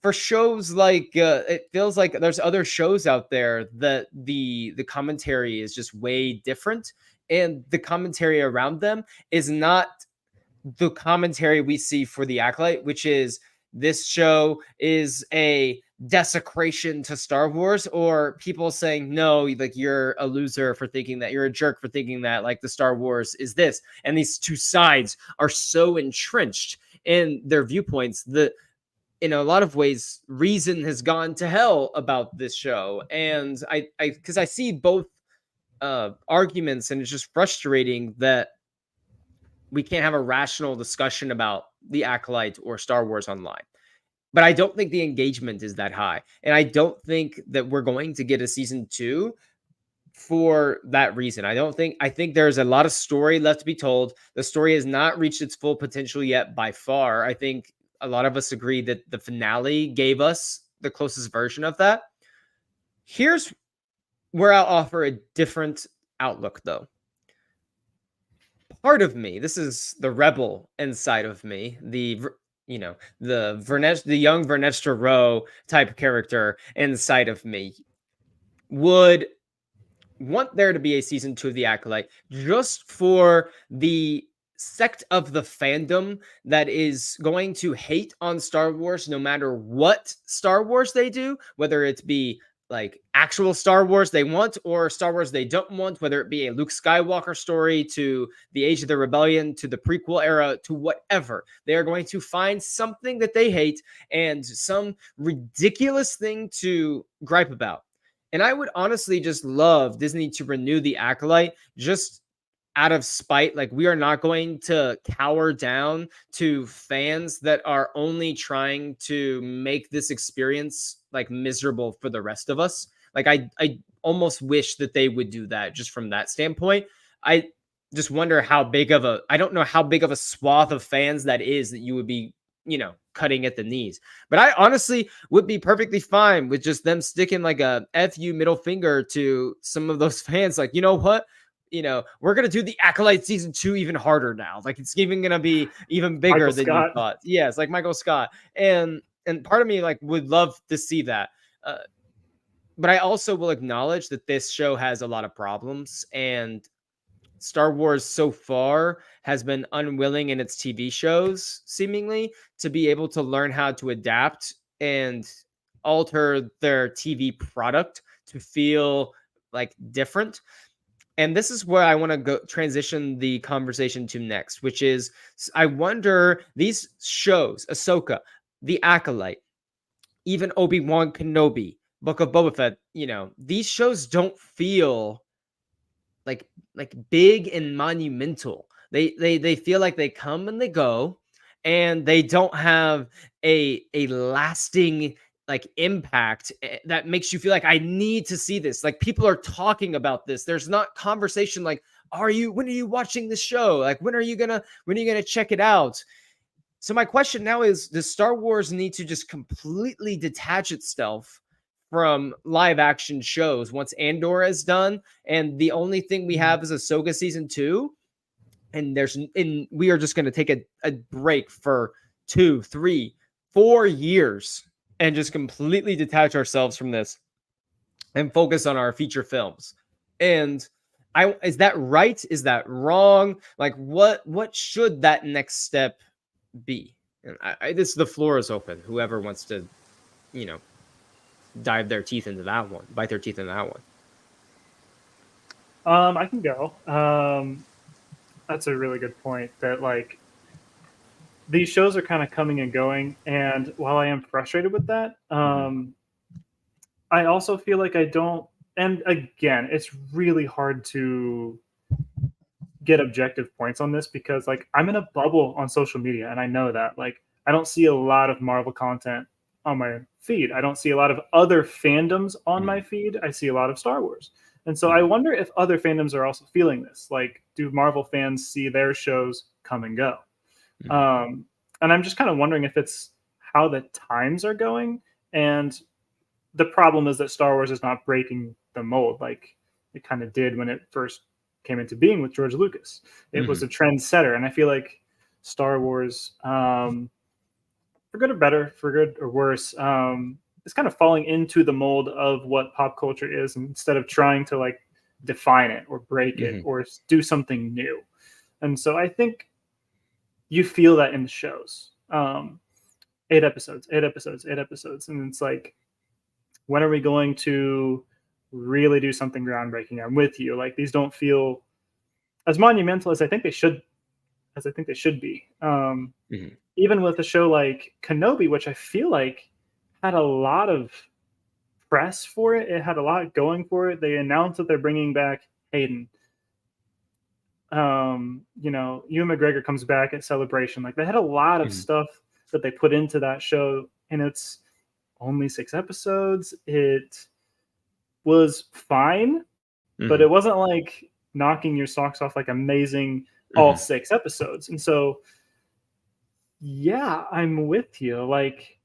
S1: for shows like it feels like there's other shows out there that the commentary is just way different, and the commentary around them is not the commentary we see for the Acolyte, which is this show is a desecration to Star Wars, or people saying, no, like you're a loser for thinking that, you're a jerk for thinking that, like the Star Wars is this. And these two sides are so entrenched in their viewpoints that in a lot of ways, reason has gone to hell about this show. And because I see both arguments, and it's just frustrating that we can't have a rational discussion about the Acolyte or Star Wars online. But I don't think the engagement is that high. And I don't think that we're going to get a season 2 for that reason. I think there's a lot of story left to be told. The story has not reached its full potential yet by far. I think a lot of us agree that the finale gave us the closest version of that. Here's where I'll offer a different outlook, though. Part of me, this is the rebel inside of me, the young Vernestra Rowe type character inside of me, would want there to be a season 2 of The Acolyte just for the sect of the fandom that is going to hate on Star Wars no matter what Star Wars they do, whether it be like actual Star Wars they want or Star Wars they don't want, whether it be a Luke Skywalker story to the Age of the Rebellion to the prequel era to whatever. They are going to find something that they hate and some ridiculous thing to gripe about. And I would honestly just love Disney to renew The Acolyte just out of spite. Like, we are not going to cower down to fans that are only trying to make this experience like miserable for the rest of us. Like, I almost wish that they would do that just from that standpoint. I just wonder I don't know how big of a swath of fans that is that you would be, cutting at the knees. But I honestly would be perfectly fine with just them sticking like a FU middle finger to some of those fans. Like, you know what? We're going to do The Acolyte season 2 even harder now. Like, it's even going to be even bigger
S2: Michael
S1: than
S2: Scott.
S1: you thought. Yeah, it's like Michael Scott. And part of me like would love to see that. But I also will acknowledge that this show has a lot of problems, and Star Wars so far has been unwilling in its TV shows, seemingly, to be able to learn how to adapt and alter their TV product to feel like different. And this is where I want to go transition the conversation to next, which is I wonder these shows, Ahsoka, The Acolyte, even Obi-Wan Kenobi, Book of Boba Fett, these shows don't feel like big and monumental. They feel like they come and they go, and they don't have a lasting like impact that makes you feel like I need to see this. Like, people are talking about this. There's not conversation like, when are you watching this show? Like, when are you gonna check it out? So my question now is, does Star Wars need to just completely detach itself from live action shows once Andor is done, and the only thing we have is Ahsoka season 2, and we are just going to take a break for 2, 3, 4 years and just completely detach ourselves from this and focus on our feature films? And is that right? Is that wrong? Like, what should that next step be? And the floor is open. Whoever wants to, bite their teeth into that one.
S2: I can go. That's a really good point, that like these shows are kind of coming and going, and while I am frustrated with that, I also feel like I don't, and again, it's really hard to get objective points on this because like I'm in a bubble on social media, and I know that like I don't see a lot of Marvel content on my feed. I don't see a lot of other fandoms on my feed. I see a lot of Star Wars. And so I wonder if other fandoms are also feeling this. Like, do Marvel fans see their shows come and go? And I'm just kind of wondering if it's how the times are going. And the problem is that Star Wars is not breaking the mold like it kind of did when it first came into being with George Lucas. It was a trendsetter. And I feel like Star Wars, for good or better, for good or worse, it's kind of falling into the mold of what pop culture is instead of trying to like define it or break it or do something new. And so I think you feel that in the shows. 8 episodes, 8 episodes, 8 episodes, and it's like, when are we going to really do something groundbreaking? I'm with you. Like, these don't feel as monumental as I think they should be. Even with a show like Kenobi, which I feel like had a lot of press for it. It had a lot going for it. They announced that they're bringing back Hayden. Ewan McGregor comes back at Celebration. Like, they had a lot of stuff that they put into that show, and it's only 6 episodes. It was fine, but it wasn't like knocking your socks off, like amazing all 6 episodes. And so, yeah, I'm with you. Like,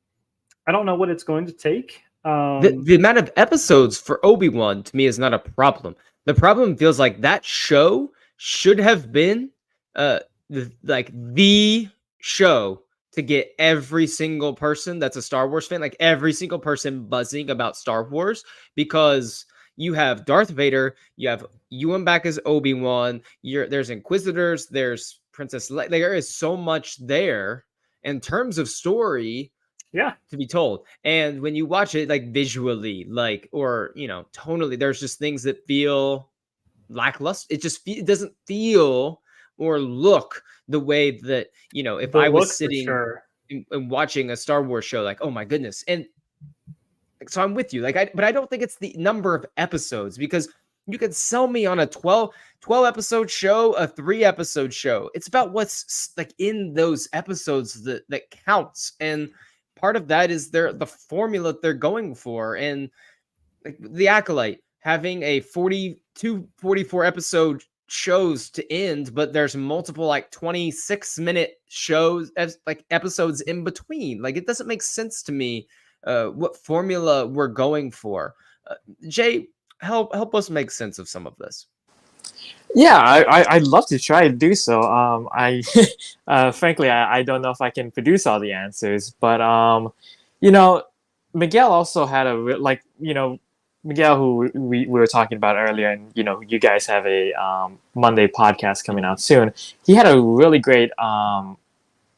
S2: I don't know what it's going to take.
S1: The amount of episodes for Obi-Wan to me is not a problem. The problem feels like that show should have been the show to get every single person that's a Star Wars fan, like every single person buzzing about Star Wars, because you have Darth Vader, you have Ewan back as Obi-Wan, there's Inquisitors, there's Princess Leia. There is so much there in terms of story to be told. And when you watch it, like visually, like, or, tonally, there's just things that feel lackluster. It doesn't feel or look the way that, if I was sitting and watching a Star Wars show, like, oh my goodness. And so I'm with you. But I don't think it's the number of episodes, because you could sell me on a 12 episode show, a 3 episode show. It's about what's like in those episodes that counts. And part of that is the formula they're going for. And like the Acolyte having a 44 episode shows to end, but there's multiple like 26-minute shows, like episodes in between. Like, it doesn't make sense to me what formula we're going for. Jay, help us make sense of some of this.
S4: Yeah, I'd love to try to do so. Frankly, I don't know if I can produce all the answers, but Miguel also had Miguel, who we were talking about earlier, and you guys have a Monday podcast coming out soon. He had a really great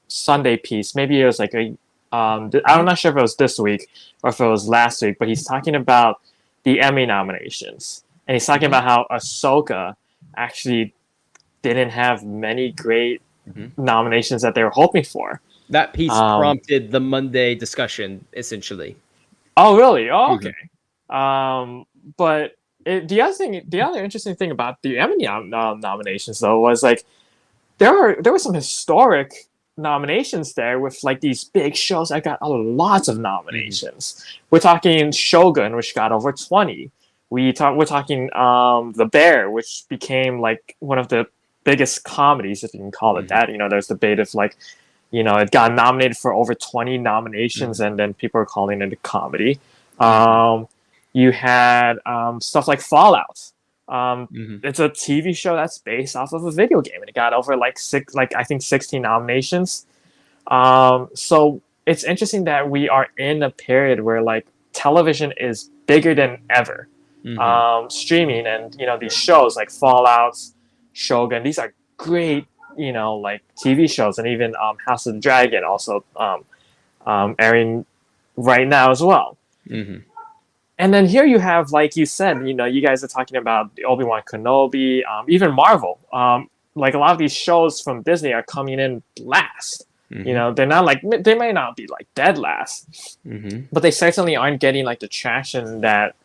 S4: Sunday piece. Maybe it was like I'm not sure if it was this week or if it was last week, but he's talking about the Emmy nominations, and he's talking about how Ahsoka actually didn't have many great nominations that they were hoping for.
S1: That piece prompted the Monday discussion, essentially.
S4: Oh, really? Oh, okay. But the other interesting thing about the Emmy nominations, though, was like there were some historic nominations there with like these big shows that got lots of nominations. We're talking Shogun, which got over 20. We're talking The Bear, which became like one of the biggest comedies, if you can call it that. There's debate if like, it got nominated for over 20 nominations, and then people are calling it a comedy. You had stuff like Fallout. It's a TV show that's based off of a video game, and it got over I think 16 nominations. So it's interesting that we are in a period where like television is bigger than ever. Streaming and these shows like Fallout, Shogun, these are great like TV shows, and even House of the Dragon also airing right now as well. And then here you have, like you said, you guys are talking about the Obi-Wan Kenobi, even Marvel. Like a lot of these shows from Disney are coming in last. They're not like, they may not be like dead last, but they certainly aren't getting like the traction that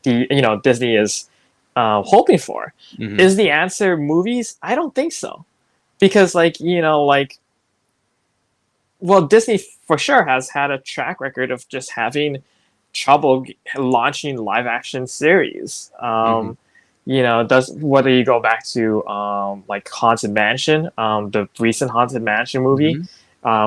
S4: Disney is hoping for. Is the answer movies? I don't think so, because Disney for sure has had a track record of just having trouble launching live action series. Whether you go back to like Haunted Mansion, the recent Haunted Mansion movie,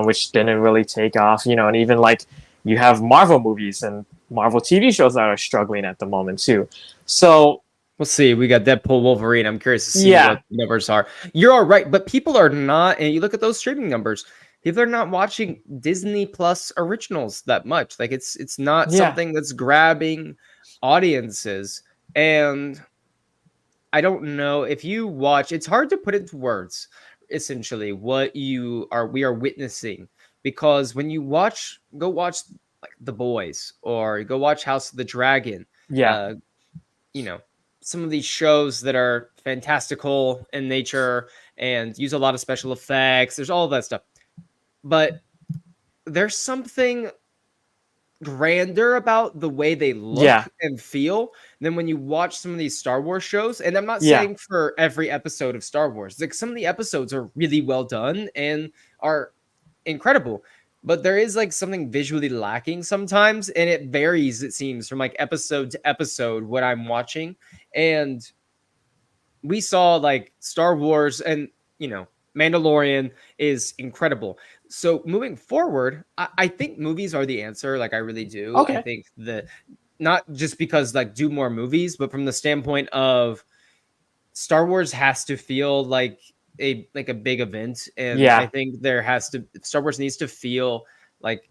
S4: which didn't really take off, and even like you have Marvel movies and Marvel TV shows that are struggling at the moment too. So
S1: we'll see. We got Deadpool, Wolverine. I'm curious to see what the numbers are. You're all right, but people are not, and you look at those streaming numbers, people are not watching Disney Plus originals that much. Like it's not something that's grabbing audiences. And I don't know if you watch, it's hard to put into words, essentially, what we are witnessing because when you go watch like The Boys or go watch House of the Dragon,
S4: Yeah.
S1: you know, some of these shows that are fantastical in nature and use a lot of special effects. There's all of that stuff, but there's something grander about the way they look
S4: Yeah.
S1: and feel than when you watch some of these Star Wars shows. And I'm not
S4: Yeah.
S1: saying for every episode of Star Wars. Like some of the episodes are really well done and are incredible, but there is like something visually lacking sometimes, and it varies, it seems, from like episode to episode what I'm watching. And we saw like Star Wars and, Mandalorian is incredible. So moving forward, I think movies are the answer. Like I really do. I
S4: Okay.
S1: think that not just because like do more movies, but from the standpoint of Star Wars has to feel like a big event. And I
S4: Yeah.
S1: think Star Wars needs to feel like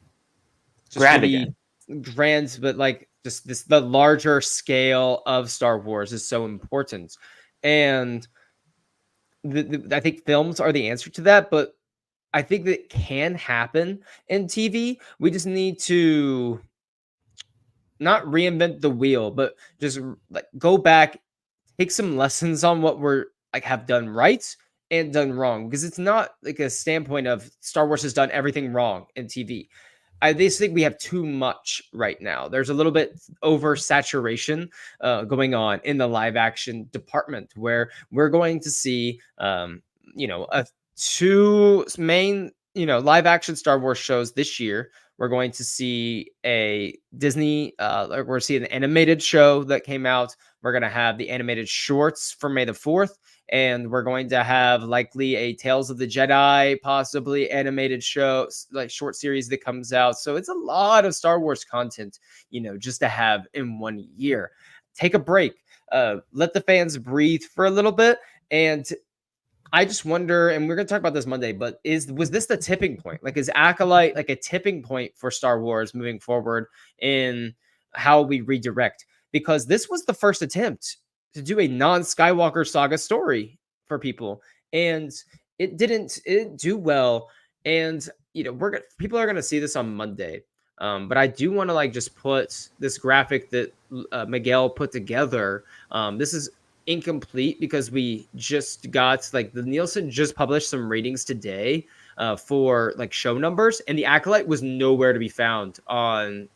S1: just
S4: Grand
S1: really grand, but like just the larger scale of Star Wars is so important. And I think films are the answer to that, but I think that can happen in TV. We just need to not reinvent the wheel, but just like go back, take some lessons on what we're like have done right and done wrong, because it's not like a standpoint of Star Wars has done everything wrong in TV. I just think we have too much right now. There's a little bit oversaturation going on in the live action department, where we're going to see, two main, live action Star Wars shows this year. We're going to see a Disney, we're seeing an animated show that came out. We're going to have the animated shorts for May the 4th. And we're going to have likely a Tales of the Jedi, possibly animated show, like short series that comes out. So it's a lot of Star Wars content, just to have in 1 year. Take a break. Let the fans breathe for a little bit. And I just wonder, and we're going to talk about this Monday, but was this the tipping point? Like, is Acolyte like a tipping point for Star Wars moving forward in how we redirect? Because this was the first attempt to do a non-Skywalker saga story for people, and it didn't do well. And people are going to see this on Monday. But I do want to like just put this graphic that Miguel put together. This is incomplete because we just got like the Nielsen just published some ratings today for like show numbers, and the Acolyte was nowhere to be found on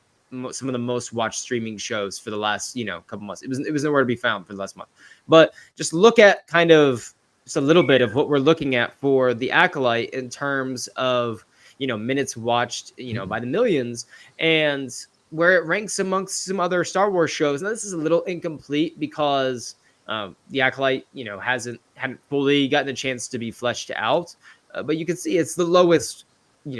S1: some of the most watched streaming shows for the last couple months. It was nowhere to be found for the last month. But just look at kind of just a little bit of what we're looking at for the Acolyte in terms of minutes watched by the millions, and where it ranks amongst some other Star Wars shows. Now this is a little incomplete because the Acolyte, hadn't fully gotten a chance to be fleshed out, but you can see it's the lowest,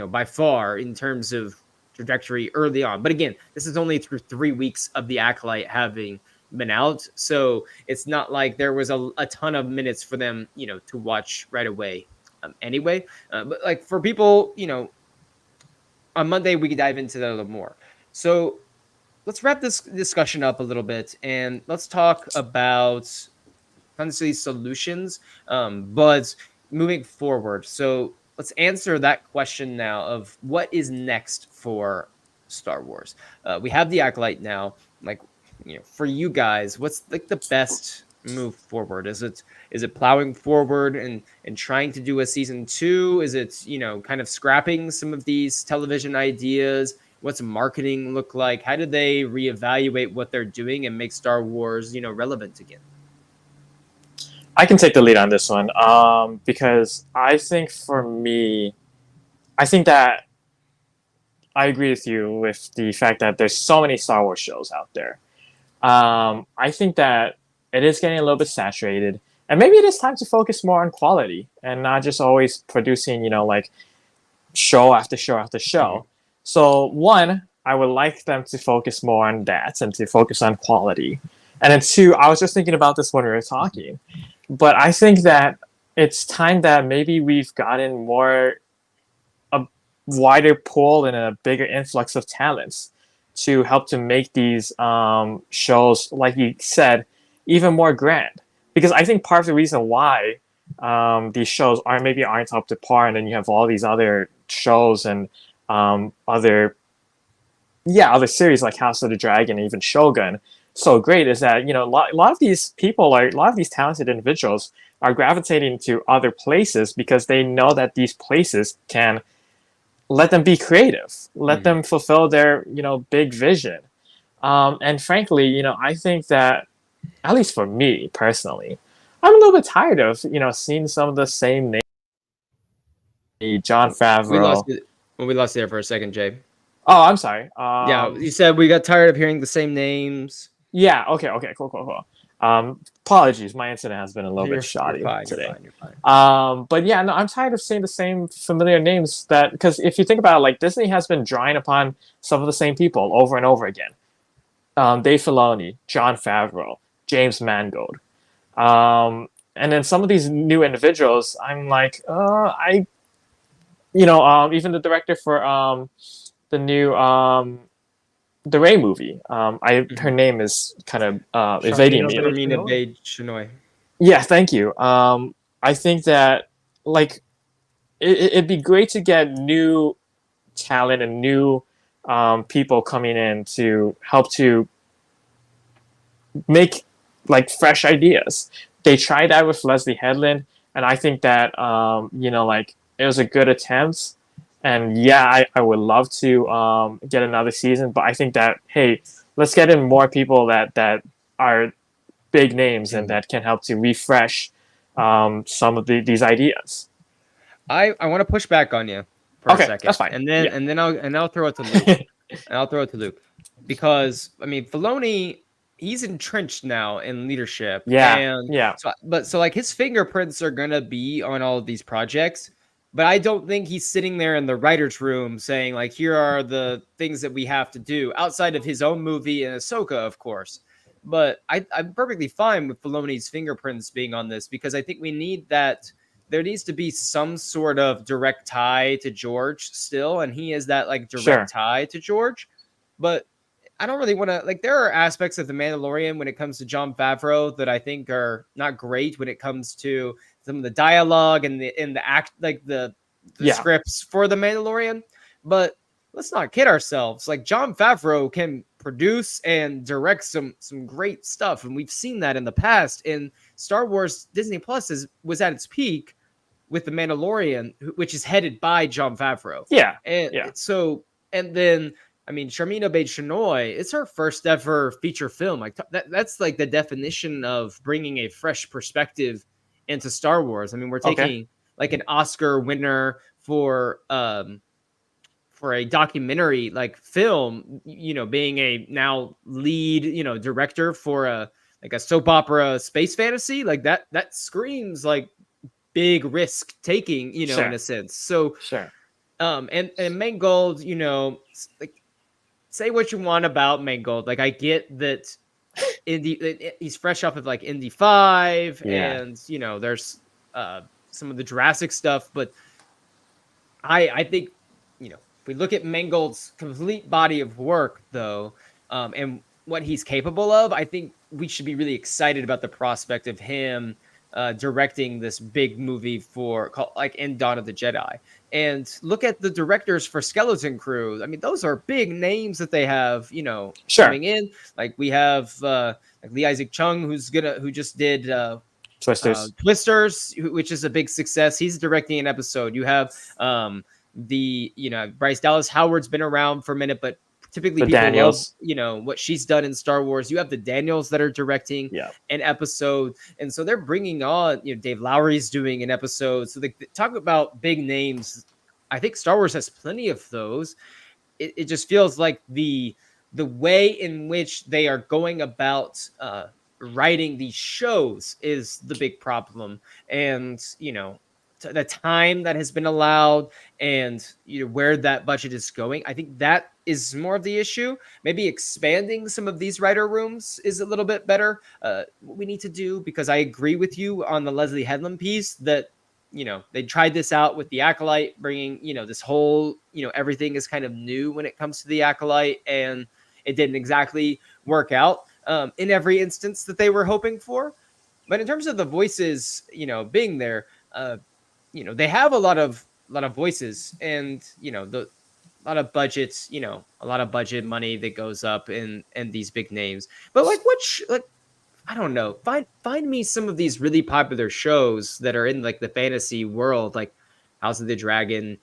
S1: by far in terms of trajectory early on. But again, this is only through 3 weeks of the Acolyte having been out, so it's not like there was a ton of minutes for them, to watch right away. Anyway, but like for people, on Monday we could dive into that a little more. So let's wrap this discussion up a little bit and let's talk about honestly solutions, but moving forward. So let's answer that question now of what is next for Star Wars. We have the Acolyte now. Like, for you guys, what's like the best move forward? Is it plowing forward and trying to do a season 2? Is it kind of scrapping some of these television ideas? What's marketing look like? How do they reevaluate what they're doing and make Star Wars, relevant again?
S4: I can take the lead on this one, because I think for me, I think that I agree with you with the fact that there's so many Star Wars shows out there. I think that it is getting a little bit saturated, and maybe it is time to focus more on quality and not just always producing, like show after show after show. Mm-hmm. So one, I would like them to focus more on that and to focus on quality. And then two, I was just thinking about this when we were talking, but I think that it's time that maybe we've gotten a wider pool and a bigger influx of talents to help to make these shows, like you said, even more grand. Because I think part of the reason why these shows aren't up to par, and then you have all these other shows and other series like House of the Dragon, and even Shogun, so great is that a lot of these people a lot of these talented individuals are gravitating to other places because they know that these places can let them be creative, let them fulfill their big vision. And frankly, I think that, at least for me personally, I'm a little bit tired of seeing some of the same names. John Favreau.
S1: We lost you there for a second, Jay.
S4: Oh, I'm sorry.
S1: Yeah, you said we got tired of hearing the same names.
S4: Yeah. Okay. Cool. Apologies, my internet has been a little bit shoddy today.
S1: You're fine.
S4: But yeah, no, I'm tired of seeing the same familiar names because if you think about it, like Disney has been drawing upon some of the same people over and over again. Dave Filoni, Jon Favreau, James Mangold. And then some of these new individuals, I'm like, even the director for the new the Ray movie. Her name is kind of evading me.
S1: Sharmina Bae-Chinoy.
S4: Yeah, thank you. I think that like it'd be great to get new talent and new people coming in to help to make like fresh ideas. They tried that with Leslie Headland, and I think that like it was a good attempt. And yeah, I would love to get another season, but I think that, hey, let's get in more people that are big names and that can help to refresh some of these ideas.
S1: I want to push back on you for a second.
S4: That's fine.
S1: And then I'll throw it to Luke. Because I mean, Filoni, he's entrenched now in leadership.
S4: Yeah.
S1: So like his fingerprints are gonna be on all of these projects. But I don't think he's sitting there in the writer's room saying, like, here are the things that we have to do outside of his own movie and Ahsoka, of course. But I'm perfectly fine with Filoni's fingerprints being on this because I think we need that. There needs to be some sort of direct tie to George still. And he is that, like, direct tie to George. But I don't really want to, like, there are aspects of The Mandalorian when it comes to Jon Favreau that I think are not great when it comes to some of the dialogue and the act, like the scripts for The Mandalorian. But let's not kid ourselves. Like, Jon Favreau can produce and direct some great stuff, and we've seen that in the past. And Star Wars Disney Plus was at its peak with The Mandalorian, which is headed by Jon Favreau. And then I mean, Sharmina Bae-Chinoy, it's her first ever feature film. Like that's like the definition of bringing a fresh perspective into Star Wars. I mean, we're taking like an Oscar winner for a documentary like film, being a now lead, director for a soap opera space fantasy. Like that screams like big risk taking, in a sense. So and Mangold, like, say what you want about Mangold. Like, I get that he's fresh off of like Indy 5 and there's some of the Jurassic stuff, but I think if we look at Mangold's complete body of work though, and what he's capable of, I think we should be really excited about the prospect of him directing this big movie in Dawn of the Jedi. And look at the directors for Skeleton Crew. I mean, those are big names that they have, coming in. Like we have like Lee Isaac Chung, who just did Twisters, which is a big success. He's directing an episode. You have Bryce Dallas Howard's been around for a minute, but typically people Daniels. Love, what she's done in Star Wars. You have the Daniels that are directing an episode. And so they're bringing on, Dave Lowry's doing an episode. So they talk about big names. I think Star Wars has plenty of those. It just feels like the way in which they are going about writing these shows is the big problem. And, the time that has been allowed and where that budget is going, I think that is more of the issue. Maybe expanding some of these writer rooms is a little bit better. What we need to do, because I agree with you on the Leslie Headland piece that they tried this out with the Acolyte, bringing this whole everything is kind of new when it comes to the Acolyte, and it didn't exactly work out in every instance that they were hoping for. But in terms of the voices being there, they have a lot of voices, and lot of budgets, you know, a lot of budget money that goes up in these big names. But like, like, I don't know. Find me some of these really popular shows that are in like the fantasy world, like House of the Dragon,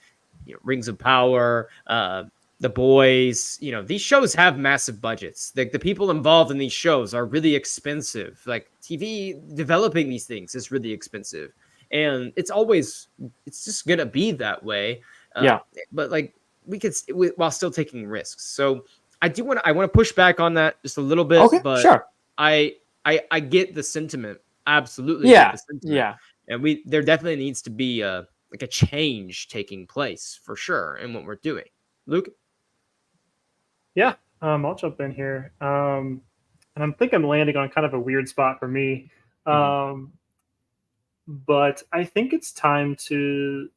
S1: you know, Rings of Power, The Boys. You know, these shows have massive budgets. The people involved in these shows are really expensive. Like TV developing these things is really expensive, and it's just gonna be that way.
S4: Yeah.
S1: But like we could while still taking risks. So I want to push back on that just a little bit.
S4: Okay,
S1: but
S4: sure.
S1: I get the sentiment. Absolutely.
S4: Yeah.
S1: Get the sentiment.
S4: Yeah.
S1: And there definitely needs to be a change taking place for sure in what we're doing. Luke?
S2: Yeah, I'll jump in here. And I'm landing on kind of a weird spot for me. But I think it's time to.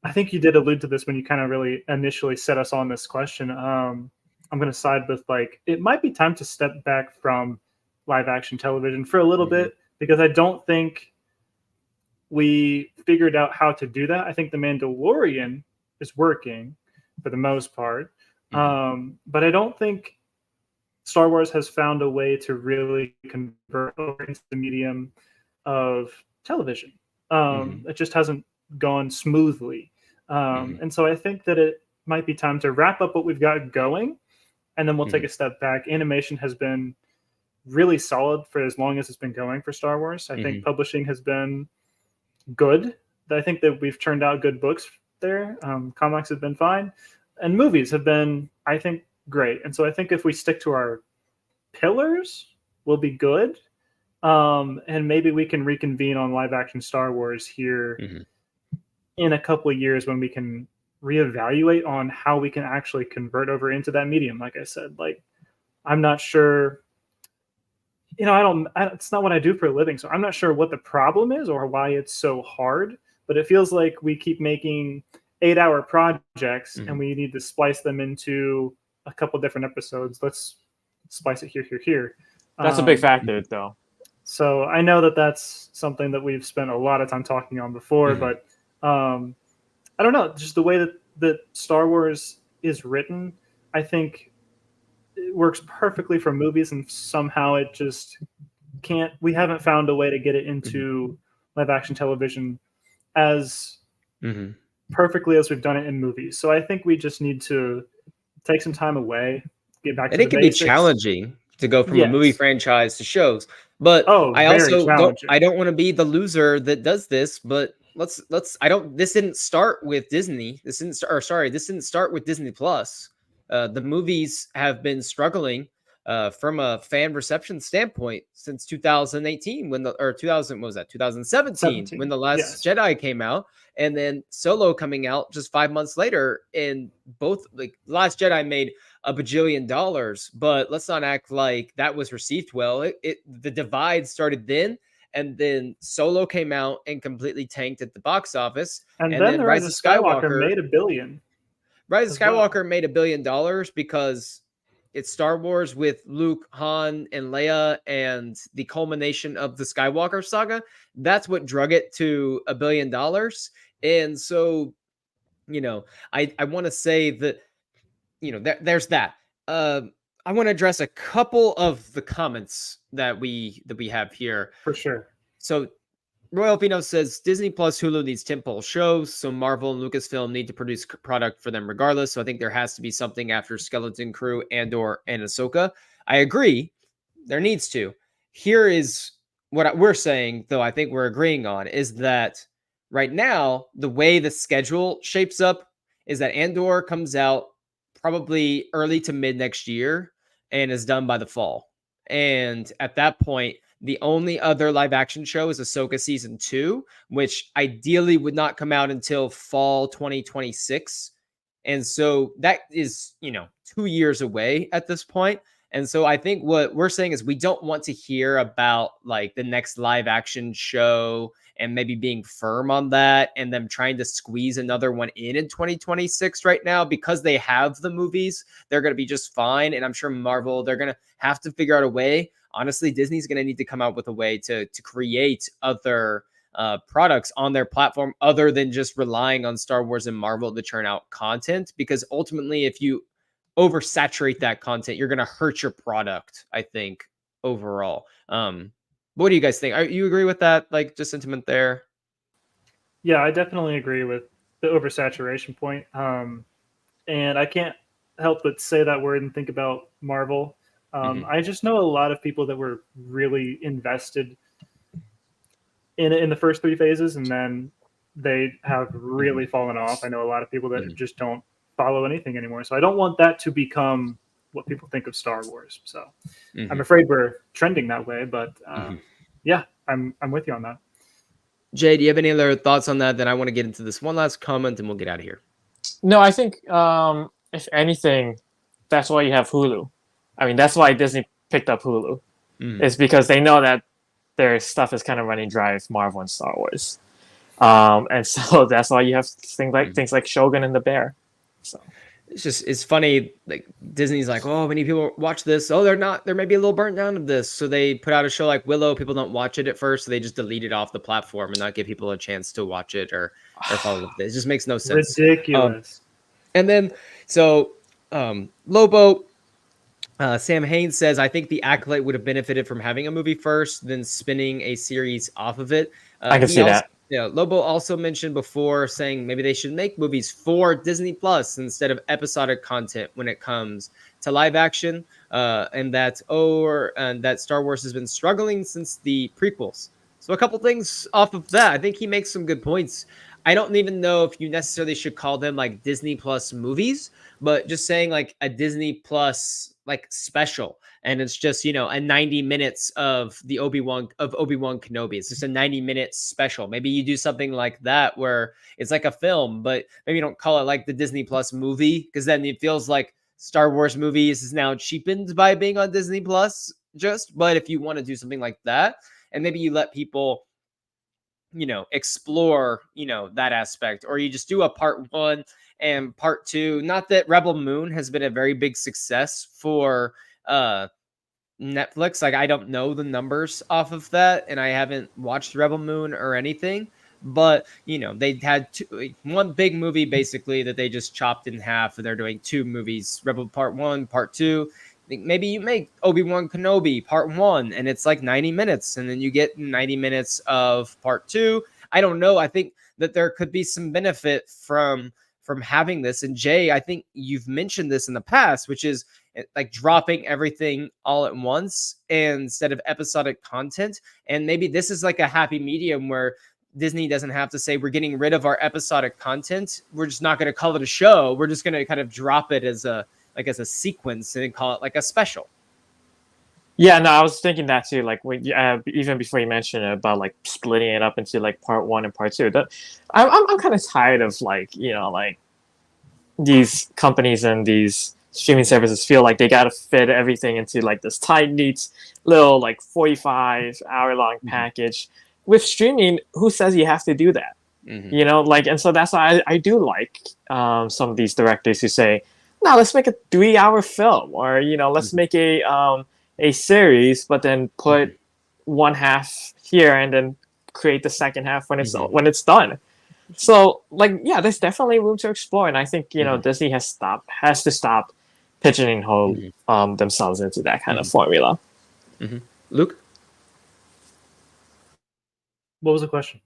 S2: I think you did allude to this when you kind of really initially set us on this question. I'm going to side with like it might be time to step back from live action television for a little bit, because I don't think we figured out how to do that. I think The Mandalorian is working for the most part, but I don't think Star Wars has found a way to really convert over into the medium of television. It just hasn't gone smoothly. And so I think that it might be time to wrap up what we've got going, and then we'll take a step back. Animation has been really solid for as long as it's been going for Star Wars. I think publishing has been good. I think that we've turned out good books there. Comics have been fine, and movies have been, I think, great. And so I think if we stick to our pillars, we'll be good. And maybe we can reconvene on live action Star Wars here in a couple of years when we can reevaluate on how we can actually convert over into that medium. Like I said, like I'm not sure, you know, it's not what I do for a living, so I'm not sure what the problem is or why it's so hard, but it feels like we keep making 8-hour projects and we need to splice them into a couple different episodes. Let's splice it here.
S4: That's a big factor though.
S2: So I know that that's something that we've spent a lot of time talking on before, but I don't know, just the way that Star Wars is written, I think it works perfectly for movies, and somehow it just can't. We haven't found a way to get it into live action television as perfectly as we've done it in movies. So I think we just need to take some time away, get back to the basics.
S1: And it can be challenging to go from a movie franchise to shows. But I don't want to be the loser that does this, but this didn't start with Disney. This didn't start with Disney Plus. The movies have been struggling from a fan reception standpoint since 2018 when 2017 when the Last Jedi came out, and then Solo coming out just 5 months later. And both, like, Last Jedi made $1 bajillion, but let's not act like that was received well. The divide started then. And then Solo came out and completely tanked at the box office.
S2: And then Rise of Skywalker made $1 billion.
S1: Rise of Skywalker made $1 billion because it's Star Wars with Luke, Han, and Leia, and the culmination of the Skywalker saga. That's what drug it to $1 billion. And so, you know, I want to say that, you know, there's that. I want to address a couple of the comments that we have here.
S2: For sure.
S1: So Royal Pino says Disney Plus Hulu needs tentpole shows, so Marvel and Lucasfilm need to produce product for them regardless. So I think there has to be something after Skeleton Crew, Andor, and Ahsoka. I agree. There needs to. Here is what we're saying, though I think we're agreeing on, is that right now, the way the schedule shapes up is that Andor comes out probably early to mid next year and is done by the fall. And at that point, the only other live action show is Ahsoka season 2, which ideally would not come out until fall 2026. And so that is, 2 years away at this point. And so I think what we're saying is we don't want to hear about like the next live action show and maybe being firm on that and them trying to squeeze another one in 2026 right now, because they have the movies. They're going to be just fine. And I'm sure Marvel, they're going to have to figure out a way. Honestly, Disney's going to need to come out with a way to create other products on their platform other than just relying on Star Wars and Marvel to churn out content, because ultimately if you oversaturate that content, you're going to hurt your product, I think, overall. What do you guys think? You agree with that, like, just sentiment there?
S2: Yeah, I definitely agree with the oversaturation point. And I can't help but say that word and think about Marvel. I just know a lot of people that were really invested in the first 3 phases, and then they have really fallen off. I know a lot of people that just don't follow anything anymore. So I don't want that to become what people think of Star Wars. So I'm afraid we're trending that way, but yeah, I'm with you on that.
S1: Jay, do you have any other thoughts on that? Then I want to get into this one last comment and we'll get out of here.
S4: No, I think if anything, that's why you have Hulu. I mean, that's why Disney picked up Hulu. It's because they know that their stuff is kind of running dry with Marvel and Star Wars. And so that's why you have things like Shogun and the Bear. So
S1: it's funny, like Disney's like, oh, many people watch this. Oh, they're maybe a little burnt down of this. So they put out a show like Willow. People don't watch it at first, so they just delete it off the platform and not give people a chance to watch it or follow up. It just makes no sense.
S2: Ridiculous.
S1: And then so Lobo, Sam Haynes says, I think the Acolyte would have benefited from having a movie first, then spinning a series off of it.
S4: I can see that.
S1: Yeah, Lobo also mentioned before saying maybe they should make movies for Disney Plus instead of episodic content when it comes to live action, and that Star Wars has been struggling since the prequels. So a couple things off of that. I think he makes some good points. I don't even know if you necessarily should call them like Disney Plus movies, but just saying like a Disney Plus like special, and it's just, you know, a 90 minutes of the Obi-Wan Kenobi. It's just a 90-minute special. Maybe you do something like that where it's like a film, but maybe you don't call it like the Disney Plus movie, because then it feels like Star Wars movies is now cheapened by being on Disney Plus. But if you want to do something like that, and maybe you let people, you know, explore, you know, that aspect, or you just do a part 1 and part 2. Not that Rebel Moon has been a very big success for Netflix. Like, I don't know the numbers off of that, and I haven't watched Rebel Moon or anything, but you know, they had one big movie basically that they just chopped in half, and they're doing 2 movies, Rebel Part 1, Part 2. Maybe you make Obi-Wan Kenobi Part 1 and it's like 90 minutes, and then you get 90 minutes of Part 2. I don't know. I think that there could be some benefit from having this. And Jay, I think you've mentioned this in the past, which is like dropping everything all at once instead of episodic content. And maybe this is like a happy medium where Disney doesn't have to say we're getting rid of our episodic content. We're just not going to call it a show. We're just going to kind of drop it as a sequence and call it like a special.
S4: Yeah, no, I was thinking that too. Like when even before you mentioned it about like splitting it up into like part 1 and part 2. I'm kind of tired of like, you know, like these companies and these streaming services feel like they got to fit everything into like this tight, neat little like 45-hour long package. With streaming, who says you have to do that? You know, like, and so that's why I do like some of these directors who say, no, let's make a 3-hour film, or, you know, let's make a series, but then put one half here and then create the second half when it's done. So, like, yeah, there's definitely room to explore, and I think, you know, Disney has to stop pigeonholing themselves into that kind of formula.
S1: Luke,
S2: what was the question?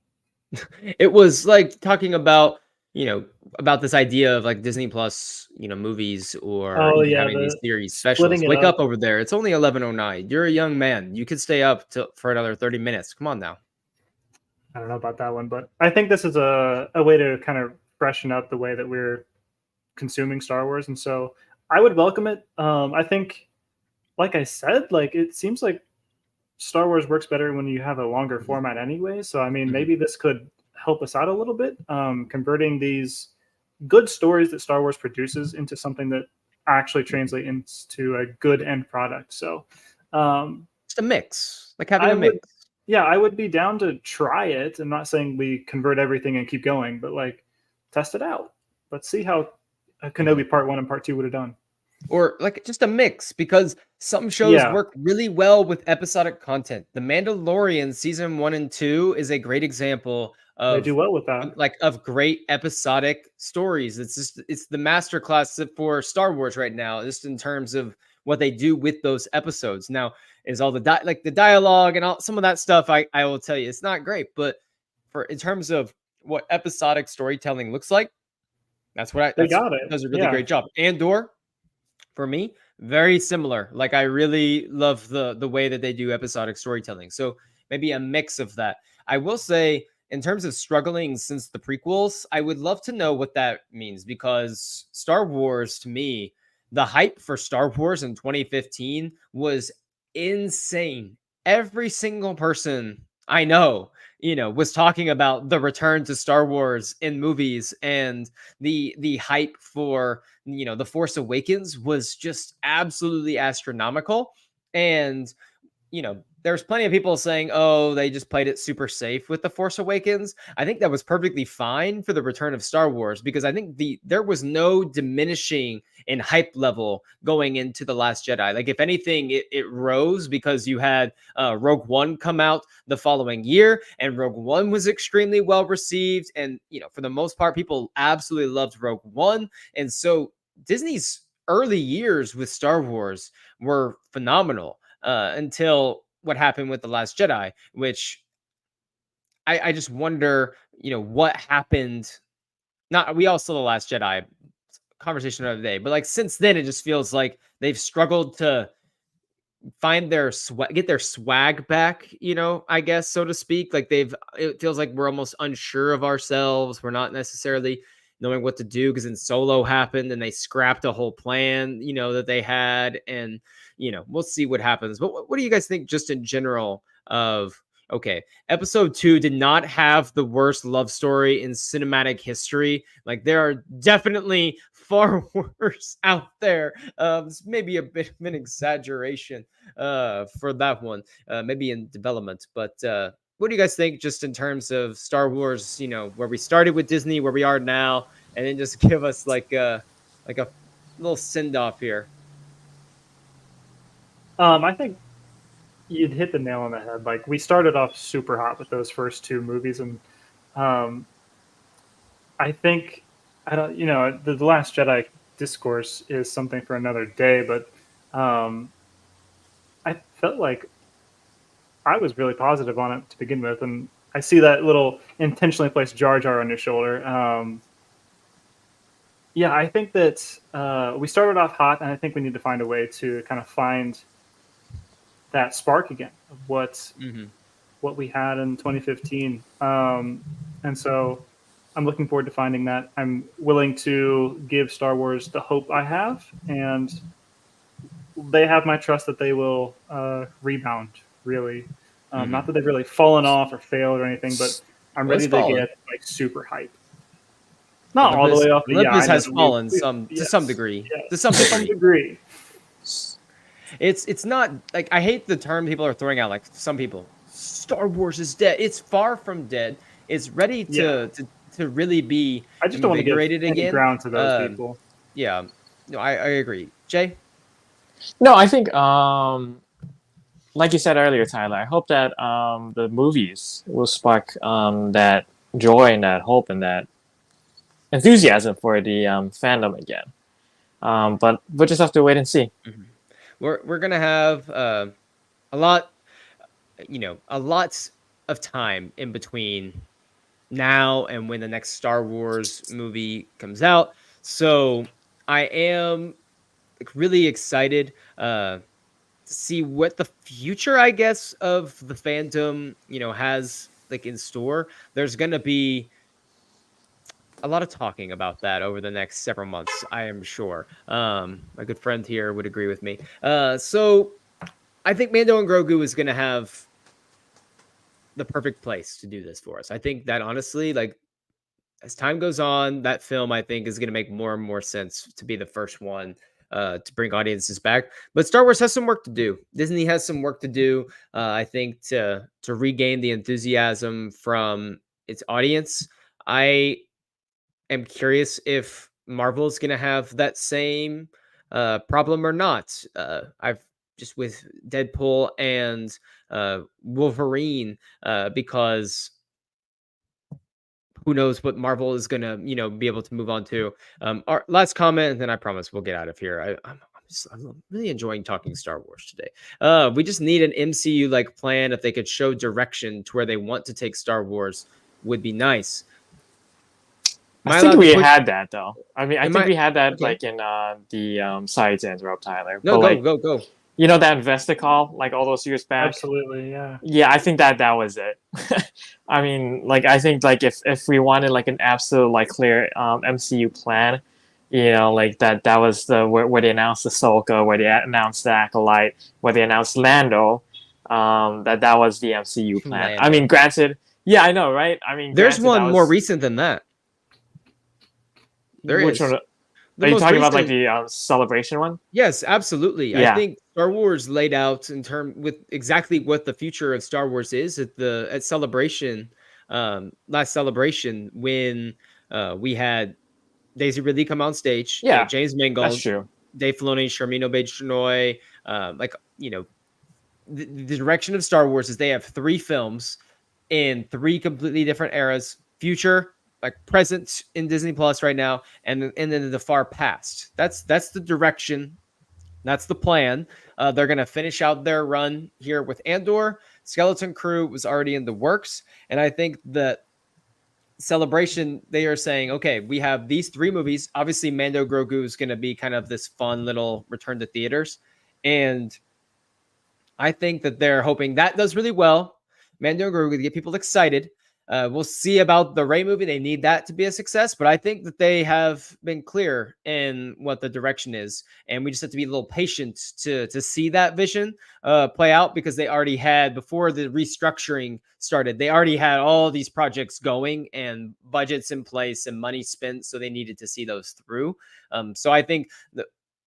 S1: It was like talking about, you know, about this idea of like Disney Plus, you know, movies, or having these series specials. Wake up over there. It's only 11:09. You're a young man. You could stay up for another 30 minutes. Come on now.
S2: I don't know about that one, but I think this is a way to kind of freshen up the way that we're consuming Star Wars. And so I would welcome it. I think, like I said, like it seems like Star Wars works better when you have a longer format anyway. So, I mean, maybe this could help us out a little bit, converting these good stories that Star Wars produces into something that actually translates into a good end product. So
S1: just a mix, like having a mix.
S2: Yeah, I would be down to try it. I'm not saying we convert everything and keep going, but like test it out. Let's see how Kenobi Part 1 and Part 2 would have done.
S1: or like just a mix, because some shows work really well with episodic content. The Mandalorian season 1 and 2 is a great example
S2: They
S1: of
S2: do well with that.
S1: like of great episodic stories. It's the masterclass for Star Wars right now, just in terms of what they do with those episodes. Now, is all the like the dialogue and all some of that stuff, I will tell you it's not great, but for in terms of what episodic storytelling looks like, that's what
S2: they got it.
S1: Does a really great job. Andor, for me, very similar. Like I really love the way that they do episodic storytelling. So maybe a mix of that. I will say, in terms of struggling since the prequels, I would love to know what that means, because Star Wars, to me, the hype for Star Wars in 2015 was insane. Every single person I know, was talking about the return to Star Wars in movies, and the hype for The Force Awakens was just absolutely astronomical. And there's plenty of people saying, oh, they just played it super safe with The Force Awakens. I think that was perfectly fine for the return of Star Wars, because I think there was no diminishing in hype level going into The Last Jedi. Like, if anything, it rose, because you had Rogue One come out the following year, and Rogue One was extremely well received. And, for the most part, people absolutely loved Rogue One. And so Disney's early years with Star Wars were phenomenal. Until what happened with The Last Jedi, which I just wonder, what happened. We all saw The Last Jedi conversation the other day, but like since then, it just feels like they've struggled to find their get their swag back, I guess, so to speak. Like it feels like we're almost unsure of ourselves. We're not necessarily knowing what to do, because then Solo happened and they scrapped a whole plan, that they had. And, we'll see what happens. But what do you guys think just in general of, okay, episode 2 did not have the worst love story in cinematic history. Like, there are definitely far worse out there. It's maybe a bit of an exaggeration for that one, maybe in development. But what do you guys think just in terms of Star Wars, where we started with Disney, where we are now, and then just give us like a little send off here?
S2: I think you'd hit the nail on the head. Like, we started off super hot with those first 2 movies, and I think the Last Jedi discourse is something for another day, but I felt like I was really positive on it to begin with, and I see that little intentionally placed Jar Jar on your shoulder. I think that we started off hot, and I think we need to find a way to kind of find that spark again of what we had in 2015. And so I'm looking forward to finding that. I'm willing to give Star Wars the hope I have, and they have my trust that they will rebound, really. Not that they've really fallen off or failed or anything, but I'm ready to get like super hype. Not all the way off.
S1: Olympus has fallen to some degree. Yes. To some degree. It's not like, I hate the term people are throwing out. Like, some people, Star Wars is dead. It's far from dead. It's ready to really be.
S2: I just don't want to give any ground to those people.
S1: Yeah, no, I agree. Jay?
S4: No, I think like you said earlier, Tyler, I hope that the movies will spark that joy and that hope and that enthusiasm for the fandom again. But we'll just have to wait and see.
S1: We're gonna have a lot of time in between now and when the next Star Wars movie comes out. So I am really excited to see what the future, I guess, of the fandom, has like in store. There's gonna be a lot of talking about that over the next several months, I am sure. My good friend here would agree with me. So I think Mando and Grogu is going to have the perfect place to do this for us. I think that, honestly, like, as time goes on, that film, I think, is going to make more and more sense to be the first one to bring audiences back. But Star Wars has some work to do. Disney has some work to do, I think, to regain the enthusiasm from its audience. I am curious if Marvel is going to have that same problem or not. I've just with Deadpool and Wolverine, because who knows what Marvel is gonna, be able to move on to. Our last comment, and then I promise we'll get out of here. I'm really enjoying talking Star Wars today. We just need an MCU like plan. If they could show direction to where they want to take Star Wars, would be nice.
S4: I think we had that though. I mean, I think we had that
S1: okay.
S4: like in the Sides and Rob Tyler.
S1: No,
S4: but,
S1: go.
S4: You know that Investicall, like all those years back?
S2: Absolutely, yeah.
S4: Yeah, I think that was it. I mean, like I think like if we wanted like an absolute like clear MCU plan, like that was the where they announced Ahsoka, where they announced the Acolyte, where they announced Lando, that was the MCU plan.
S1: Lando.
S4: I mean, granted, yeah, I know, right? I mean,
S1: there's one more recent than that.
S4: Which one? Are you talking about like the Celebration one?
S1: Yes, absolutely.
S4: Yeah.
S1: I think Star Wars laid out with exactly what the future of Star Wars is at Celebration, last Celebration, when we had Daisy Ridley come on stage.
S4: Yeah,
S1: James Mangold,
S4: that's true.
S1: Dave Filoni, Sharmeen Obaid-Chinoy, the direction of Star Wars is they have 3 films in 3 completely different eras: future, like present in Disney Plus right now, and then the far past. That's the direction. That's the plan. They're going to finish out their run here with Andor. Skeleton Crew was already in the works. And I think that Celebration, they are saying, okay, we have these 3 movies. Obviously, Mando Grogu is going to be kind of this fun little return to theaters. And I think that they're hoping that does really well. Mando Grogu to get people excited. We'll see about the Rey movie. They need that to be a success, but I think that they have been clear in what the direction is, and we just have to be a little patient to see that vision play out, because they already had, before the restructuring started, they already had all these projects going and budgets in place and money spent, so they needed to see those through. So I think that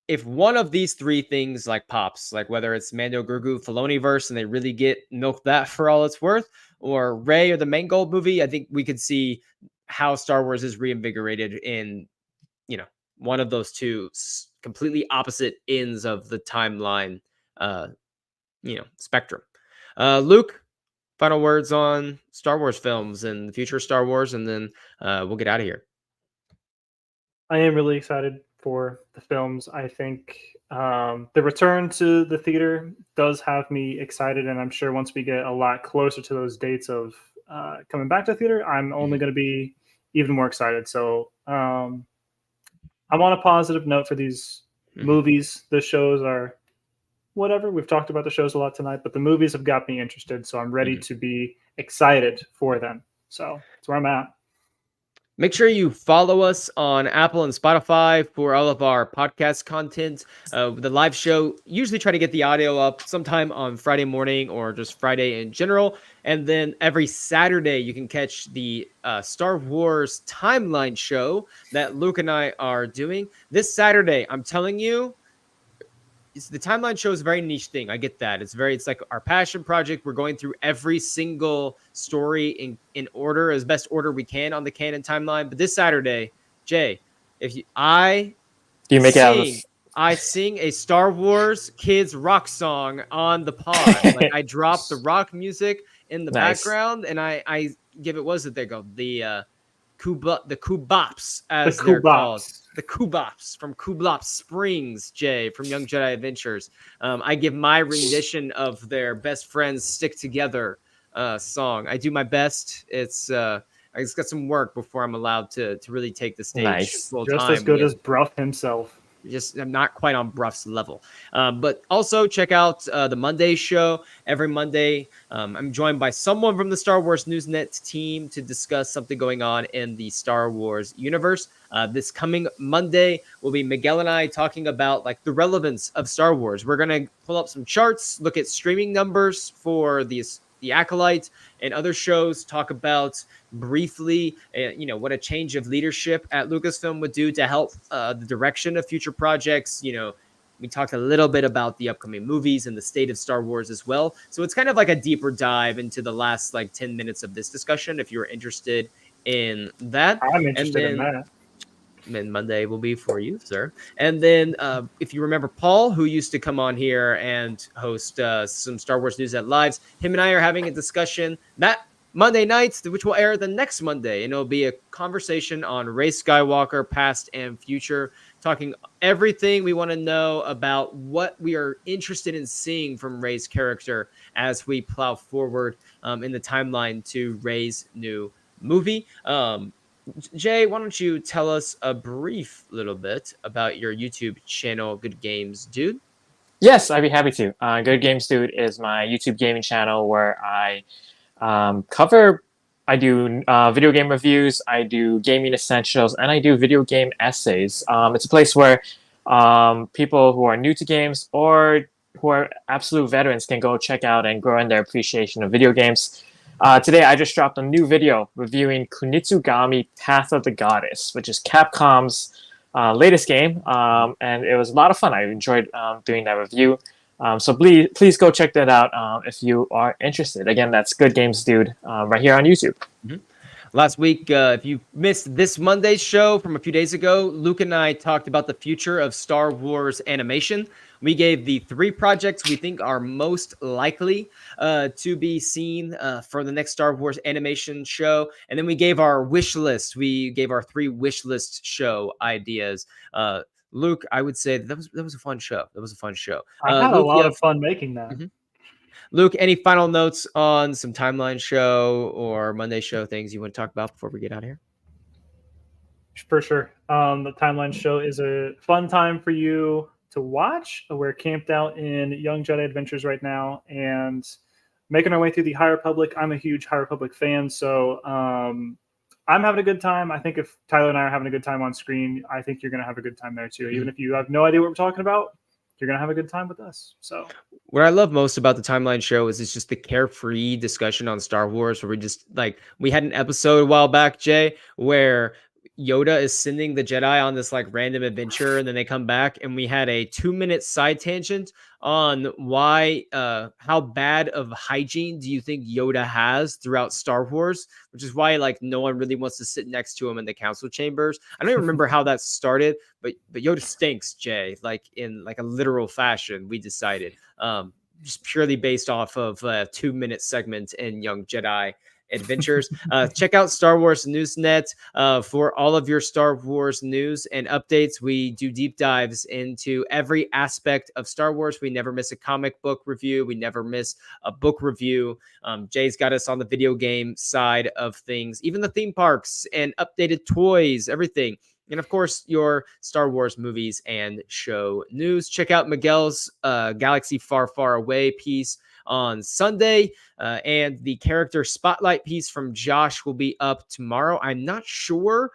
S1: if one of these 3 things like pops, like whether it's Mando Grogu Filoni verse and they really milk that for all it's worth, or Rey or the Mangold movie, I think we could see how Star Wars is reinvigorated in, one of those 2 completely opposite ends of the timeline, spectrum. Luke, final words on Star Wars films and the future of Star Wars, and then we'll get out of here.
S2: I am really excited for the films. I think the return to the theater does have me excited, and I'm sure once we get a lot closer to those dates of coming back to theater, I'm only going to be even more excited. So I'm on a positive note for these movies. The shows are whatever. We've talked about the shows a lot tonight, but the movies have got me interested, so I'm ready to be excited for them. So that's where I'm at.
S1: Make sure you follow us on Apple and Spotify for all of our podcast content. The live show, usually try to get the audio up sometime on Friday morning or just Friday in general. And then every Saturday, you can catch the Star Wars timeline show that Luke and I are doing. This Saturday, I'm telling you, the timeline show is a very niche thing. I get that. It's like our passion project. We're going through every single story in order, as best order we can on the canon timeline. But this Saturday, Jay, I sing a Star Wars kids rock song on the pod. Like I drop the rock music in the background, and I give it. They go the Kubops, as they're called. The Kubops from Kublop Springs, Jay, from Young Jedi Adventures. I give my rendition of their Best Friends Stick Together song. I do my best. I just got some work before I'm allowed to really take the stage full time.
S2: Just as good as Bruff himself.
S1: I'm not quite on Bruff's level. But also check out the Monday show. Every Monday, I'm joined by someone from the Star Wars Newsnet team to discuss something going on in the Star Wars universe. This coming Monday will be Miguel and I talking about like the relevance of Star Wars. We're going to pull up some charts, look at streaming numbers for the Acolyte and other shows, talk about briefly, what a change of leadership at Lucasfilm would do to help the direction of future projects. We talked a little bit about the upcoming movies and the state of Star Wars as well. So it's kind of like a deeper dive into the last 10 minutes of this discussion, if you're interested in that.
S2: I'm interested in that.
S1: and Monday will be for you, sir. And then if you remember Paul, who used to come on here and host some Star Wars News at Lives, him and I are having a discussion that Monday nights, which will air the next Monday, and it'll be a conversation on Rey Skywalker, past and future, talking everything we want to know about what we are interested in seeing from Rey's character as we plow forward in the timeline to Rey's new movie. Jay, why don't you tell us a brief little bit about your YouTube channel, Good Games Dude?
S4: Yes, I'd be happy to. Good Games Dude is my YouTube gaming channel where I I do video game reviews, I do gaming essentials, and I do video game essays. It's a place where people who are new to games or who are absolute veterans can go check out and grow in their appreciation of video games. Today, I just dropped a new video reviewing Kunitsugami Path of the Goddess, which is Capcom's latest game, and it was a lot of fun. I enjoyed doing that review. So please go check that out if you are interested. Again, that's Good Games Dude right here on YouTube.
S1: Mm-hmm. Last week, if you missed this Monday's show from a few days ago, Luke and I talked about the future of Star Wars animation. We gave the 3 projects we think are most likely to be seen for the next Star Wars animation show. And then we gave our wish list. We gave our 3 wish list show ideas. Luke, I would say that was a fun show. That was a fun show.
S2: I had
S1: Luke,
S2: a lot of fun making that.
S1: Mm-hmm. Luke, any final notes on some timeline show or Monday show things you want to talk about before we get out of here?
S2: For sure. The timeline show is a fun time for you to watch. We're camped out in Young Jedi Adventures right now and making our way through the High Republic. I'm a huge High Republic fan, so I'm having a good time. I think if Tyler and I are having a good time on screen, I think you're going to have a good time there too. Even if you have no idea what we're talking about, you're going to have a good time with us. So
S1: what I love most about the timeline show is it's just the carefree discussion on Star Wars, where we had an episode a while back, Jay, where Yoda is sending the Jedi on this like random adventure, and then they come back, and we had a 2-minute side tangent on why how bad of hygiene do you think Yoda has throughout Star Wars, which is why like no one really wants to sit next to him in the council chambers. I don't even remember how that started, but Yoda stinks, Jay, like in like a literal fashion. We decided just purely based off of a 2-minute segment in Young Jedi Adventures. Check out Star Wars Newsnet for all of your Star Wars news and updates. We do deep dives into every aspect of Star Wars. We never miss a comic book review. We never miss a book review. Jay's got us on the video game side of things, even the theme parks and updated toys, everything. And of course, your Star Wars movies and show news. Check out Miguel's Galaxy Far, Far Away piece on Sunday, and the character spotlight piece from Josh will be up tomorrow. I'm not sure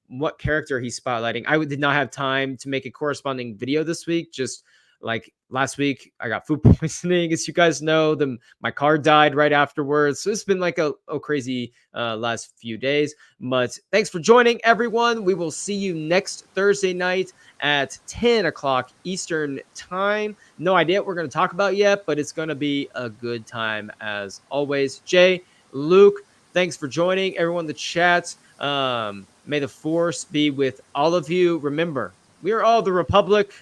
S1: what character he's spotlighting. I did not have time to make a corresponding video this week. Just like last week, I got food poisoning, as you guys know. My car died right afterwards, so it's been like a crazy last few days. But thanks for joining, everyone. We will see you next Thursday night at 10 o'clock Eastern time. No idea what we're going to talk about yet, but it's going to be a good time as always. Jay, Luke, thanks for joining. Everyone in the chat, may the force be with all of you. Remember, we are all the Republic.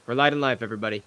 S1: For light and life, everybody.